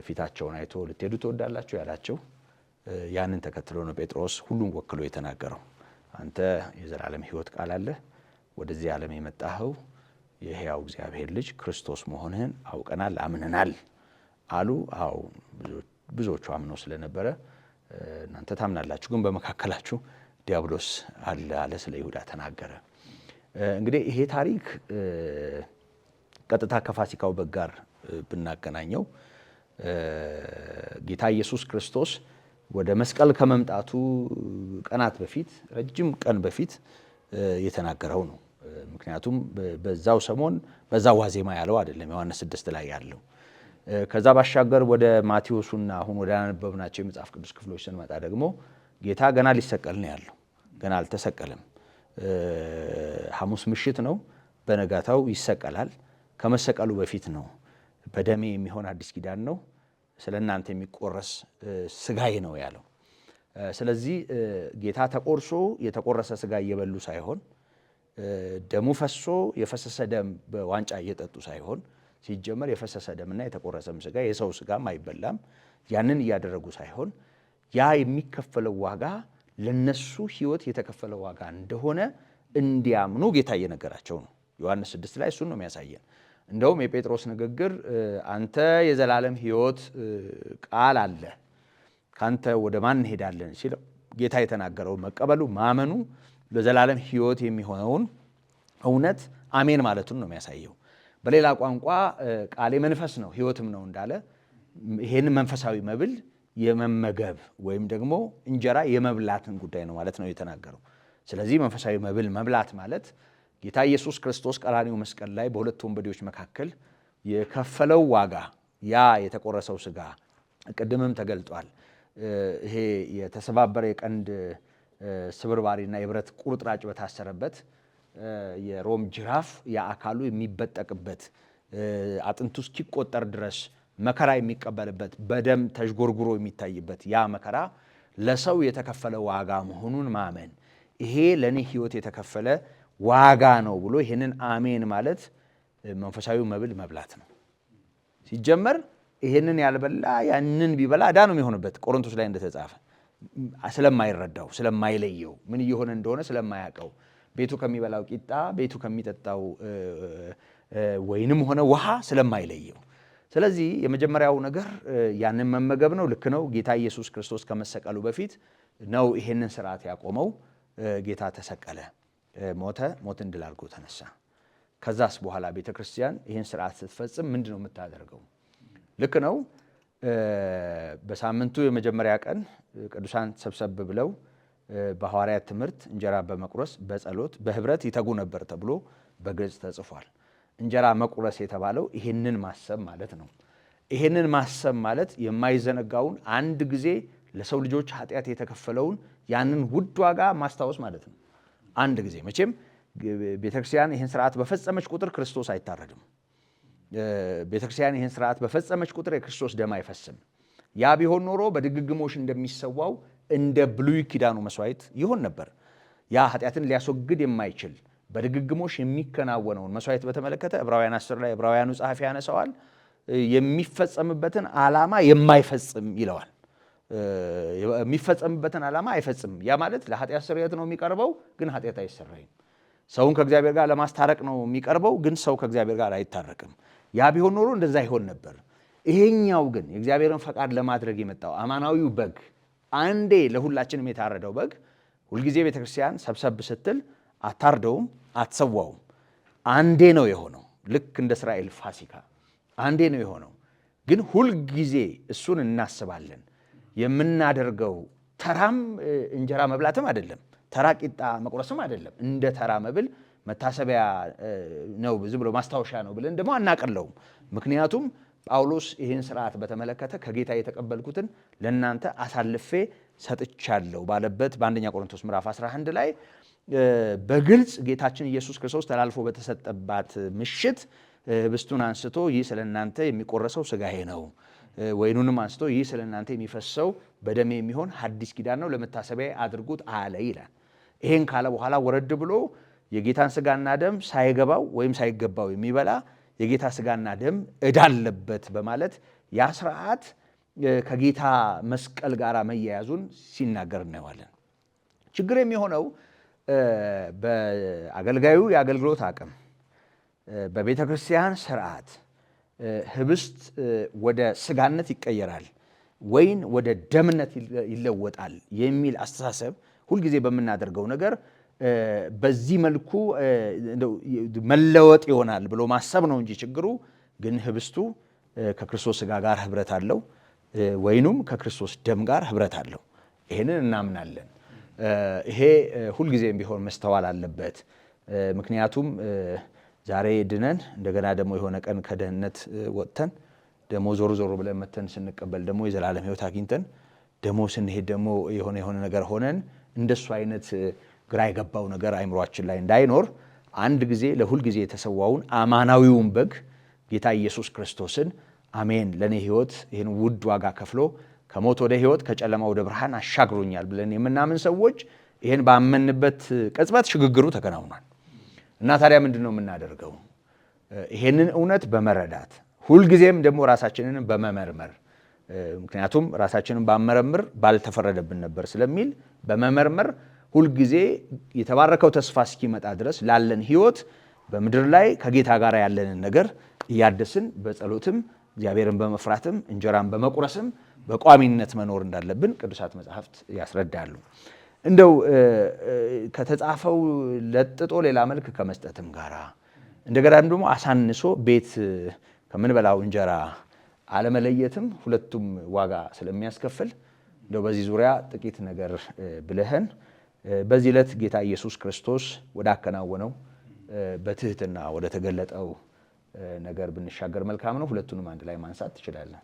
ፊታቸውን አይቶ ልትሄዱ ትወዳላችሁ ያላቸው። ያንን ተከትሎ ነው ጴጥሮስ ሁሉን ወክሎ የተናገረው። አንተ የዘላለም ሕይወት ቃል አለ፣ ወደዚህ ዓለም የመጣኸው የሕያው እግዚአብሔር ልጅ ክርስቶስ መሆንህን አውቀናል፣ አምነናል አሉ። አዎ ብዙዎቹ አምነው ስለነበረ እናንተ ታምናላችሁ፣ ግን በመካከላችሁ ዲያብሎስ አለ አለ። ስለ ይሁዳ ተናገረ። እንግዲህ ይሄ ታሪክ ቀጥታ ከፋሲካው በግ ጋር ብናገናኘው ጌታ ኢየሱስ ክርስቶስ ወደ መስቀል ከመምጣቱ ቀናት በፊት ረጅም ቀን በፊት የተናገረው ነው። ምክንያቱም በዛው ሰሞን በዛው ዋዜማ ያለው አይደለም፣ ዮሐንስ 6 ላይ ያለው። ከዛ ባሻገር ወደ ማቴዎስና አሁን ወደ አነበብናቸው የመጽሐፍ ቅዱስ ክፍሎች ስንመጣ ደግሞ ጌታ ገና ሊሰቀል ነው ያለው፣ ገና አልተሰቀለም። ሐሙስ ምሽት ነው፣ በነጋታው ይሰቀላል። ከመሰቀሉ በፊት ነው በደሜ የሚሆን አዲስ ኪዳን ነው፣ ስለ እናንተ የሚቆረስ ስጋዬ ነው ያለው። ስለዚህ ጌታ ተቆርሶ የተቆረሰ ስጋ እየበሉ ሳይሆን ደሙ ፈሶ የፈሰሰ ደም በዋንጫ እየጠጡ ሳይሆን፣ ሲጀመር የፈሰሰ ደምና የተቆረሰም ስጋ የሰው ስጋም አይበላም። ያንን እያደረጉ ሳይሆን ያ የሚከፈለው ዋጋ ለነሱ ሕይወት የተከፈለው ዋጋ እንደሆነ እንዲያምኑ ጌታ እየነገራቸው ነው። ዮሐንስ 6 ላይ እሱን ነው የሚያሳየን። እንደውም የጴጥሮስ ንግግር አንተ የዘላለም ሕይወት ቃል አለ፣ ካንተ ወደ ማን እንሄዳለን ሲለው ጌታ የተናገረው መቀበሉ ማመኑ ለዘላለም ሕይወት የሚሆነውን እውነት አሜን ማለቱን ነው የሚያሳየው። በሌላ ቋንቋ ቃሌ መንፈስ ነው ሕይወትም ነው እንዳለ ይሄን መንፈሳዊ መብል የመመገብ ወይም ደግሞ እንጀራ የመብላትን ጉዳይ ነው ማለት ነው የተናገረው። ስለዚህ መንፈሳዊ መብል መብላት ማለት ጌታ ኢየሱስ ክርስቶስ ቀራንዮ መስቀል ላይ በሁለት ወንበዴዎች መካከል የከፈለው ዋጋ፣ ያ የተቆረሰው ስጋ ቅድምም ተገልጧል። ይሄ የተሰባበረ የቀንድ ስብርባሪና የብረት ቁርጥራጭ በታሰረበት የሮም ጅራፍ የአካሉ የሚበጠቅበት አጥንቱ እስኪቆጠር ድረስ መከራ የሚቀበልበት በደም ተዥጎርጉሮ የሚታይበት ያ መከራ ለሰው የተከፈለ ዋጋ መሆኑን ማመን፣ ይሄ ለእኔ ሕይወት የተከፈለ ዋጋ ነው ብሎ ይህንን አሜን ማለት መንፈሳዊ መብል መብላት ነው። ሲጀመር ይህንን ያልበላ ያንን ቢበላ ዕዳ ነው የሚሆንበት። ቆሮንቶስ ላይ እንደተጻፈ ስለማይረዳው ስለማይለየው ምን እየሆነ እንደሆነ ስለማያውቀው ቤቱ ከሚበላው ቂጣ ቤቱ ከሚጠጣው ወይንም ሆነ ውሃ ስለማይለየው። ስለዚህ የመጀመሪያው ነገር ያንን መመገብ ነው። ልክ ነው። ጌታ ኢየሱስ ክርስቶስ ከመሰቀሉ በፊት ነው ይሄንን ስርዓት ያቆመው። ጌታ ተሰቀለ፣ ሞተ፣ ሞትን ድል አድርጎ ተነሳ። ከዛስ በኋላ ቤተ ክርስቲያን ይህን ስርዓት ስትፈጽም ምንድን ነው የምታደርገው? ልክ ነው። በሳምንቱ የመጀመሪያ ቀን ቅዱሳን ሰብሰብ ብለው በሐዋርያት ትምህርት እንጀራ በመቁረስ በጸሎት በህብረት ይተጉ ነበር ተብሎ በግልጽ ተጽፏል። እንጀራ መቁረስ የተባለው ይሄንን ማሰብ ማለት ነው። ይሄንን ማሰብ ማለት የማይዘነጋውን አንድ ጊዜ ለሰው ልጆች ኃጢአት የተከፈለውን ያንን ውድ ዋጋ ማስታወስ ማለት ነው። አንድ ጊዜ መቼም ቤተክርስቲያን ይህን ስርዓት በፈጸመች ቁጥር ክርስቶስ አይታረድም። ቤተክርስቲያን ይህን ስርዓት በፈጸመች ቁጥር የክርስቶስ ደም አይፈስም። ያ ቢሆን ኖሮ በድግግሞሽ እንደሚሰዋው እንደ ብሉይ ኪዳኑ መስዋዕት ይሆን ነበር። ያ ኃጢአትን ሊያስወግድ የማይችል በድግግሞሽ የሚከናወነውን መስዋዕት በተመለከተ ዕብራውያን 10 ላይ ዕብራውያኑ ጸሐፊ ያነሳዋል። የሚፈጸምበትን ዓላማ የማይፈጽም ይለዋል። የሚፈጸምበትን ዓላማ አይፈጽምም። ያ ማለት ለኃጢአት ስርየት ነው የሚቀርበው፣ ግን ኃጢአት አይሰረይም። ሰውን ከእግዚአብሔር ጋር ለማስታረቅ ነው የሚቀርበው፣ ግን ሰው ከእግዚአብሔር ጋር አይታረቅም። ያ ቢሆን ኖሮ እንደዛ ይሆን ነበር። ይሄኛው ግን የእግዚአብሔርን ፈቃድ ለማድረግ የመጣው አማናዊው በግ፣ አንዴ ለሁላችንም የታረደው በግ ሁልጊዜ ቤተክርስቲያን ሰብሰብ ስትል አታርደውም፣ አትሰዋውም። አንዴ ነው የሆነው። ልክ እንደ እስራኤል ፋሲካ አንዴ ነው የሆነው። ግን ሁልጊዜ እሱን እናስባለን። የምናደርገው ተራም እንጀራ መብላትም አይደለም፣ ተራ ቂጣ መቁረስም አይደለም። እንደ ተራ መብል መታሰቢያ ነው፣ ዝም ብሎ ማስታወሻ ነው ብለን ደግሞ አናቀለውም። ምክንያቱም ጳውሎስ ይህን ስርዓት በተመለከተ ከጌታ የተቀበልኩትን ለእናንተ አሳልፌ ሰጥቻለሁ ባለበት በአንደኛ ቆሮንቶስ ምዕራፍ 11 ላይ በግልጽ ጌታችን ኢየሱስ ክርስቶስ ተላልፎ በተሰጠባት ምሽት ህብስቱን አንስቶ ይህ ስለ እናንተ የሚቆረሰው ሥጋዬ ነው፣ ወይኑንም አንስቶ ይህ ስለ እናንተ የሚፈሰው በደሜ የሚሆን ሐዲስ ኪዳን ነው፣ ለመታሰቢያ አድርጉት አለ ይላል። ይሄን ካለ በኋላ ወረድ ብሎ የጌታን ሥጋና ደም ሳይገባው ወይም ሳይገባው የሚበላ የጌታ ሥጋና ደም ዕዳ አለበት በማለት ያ ስርዓት ከጌታ መስቀል ጋር መያያዙን ሲናገር እናየዋለን። ችግር የሚሆነው በአገልጋዩ የአገልግሎት አቅም፣ በቤተ ክርስቲያን ስርዓት ህብስት ወደ ሥጋነት ይቀየራል፣ ወይን ወደ ደምነት ይለወጣል የሚል አስተሳሰብ ሁልጊዜ በምናደርገው ነገር በዚህ መልኩ መለወጥ ይሆናል ብሎ ማሰብ ነው እንጂ ችግሩ ግን ህብስቱ ከክርስቶስ ሥጋ ጋር ህብረት አለው፣ ወይኑም ከክርስቶስ ደም ጋር ህብረት አለው። ይሄንን እናምናለን። ይሄ ሁልጊዜም ቢሆን መስተዋል አለበት። ምክንያቱም ዛሬ ድነን እንደገና ደግሞ የሆነ ቀን ከደህንነት ወጥተን ደግሞ ዞር ዞር ብለን መተን ስንቀበል ደግሞ የዘላለም ሕይወት አግኝተን ደግሞ ስንሄድ ደግሞ የሆነ ነገር ሆነን እንደሱ አይነት ግራ የገባው ነገር አይምሯችን ላይ እንዳይኖር አንድ ጊዜ ለሁል ጊዜ የተሰዋውን አማናዊውን በግ ጌታ ኢየሱስ ክርስቶስን አሜን ለኔ ሕይወት ይህን ውድ ዋጋ ከፍሎ ከሞት ወደ ሕይወት ከጨለማ ወደ ብርሃን አሻግሮኛል ብለን የምናምን ሰዎች ይህን ባመንበት ቅጽበት ሽግግሩ ተከናውኗል። እና ታዲያ ምንድን ነው የምናደርገው? ይሄንን እውነት በመረዳት ሁልጊዜም ደግሞ ራሳችንን በመመርመር ምክንያቱም ራሳችንን ባመረምር ባልተፈረደብን ነበር ስለሚል በመመርመር ሁልጊዜ የተባረከው ተስፋ እስኪመጣ ድረስ ላለን ሕይወት በምድር ላይ ከጌታ ጋር ያለንን ነገር እያደስን በጸሎትም እግዚአብሔርን በመፍራትም እንጀራን በመቁረስም በቋሚነት መኖር እንዳለብን ቅዱሳት መጻሕፍት ያስረዳሉ። እንደው ከተጻፈው ለጥጦ ሌላ መልክ ከመስጠትም ጋራ እንደገና ደግሞ አሳንሶ ቤት ከምንበላው እንጀራ አለመለየትም ሁለቱም ዋጋ ስለሚያስከፍል እንደው በዚህ ዙሪያ ጥቂት ነገር ብለህን በዚህ ዕለት ጌታ ኢየሱስ ክርስቶስ ወዳከናወነው በትህትና ወደ ተገለጠው ነገር ብንሻገር መልካም ነው። ሁለቱንም አንድ ላይ ማንሳት ትችላለን።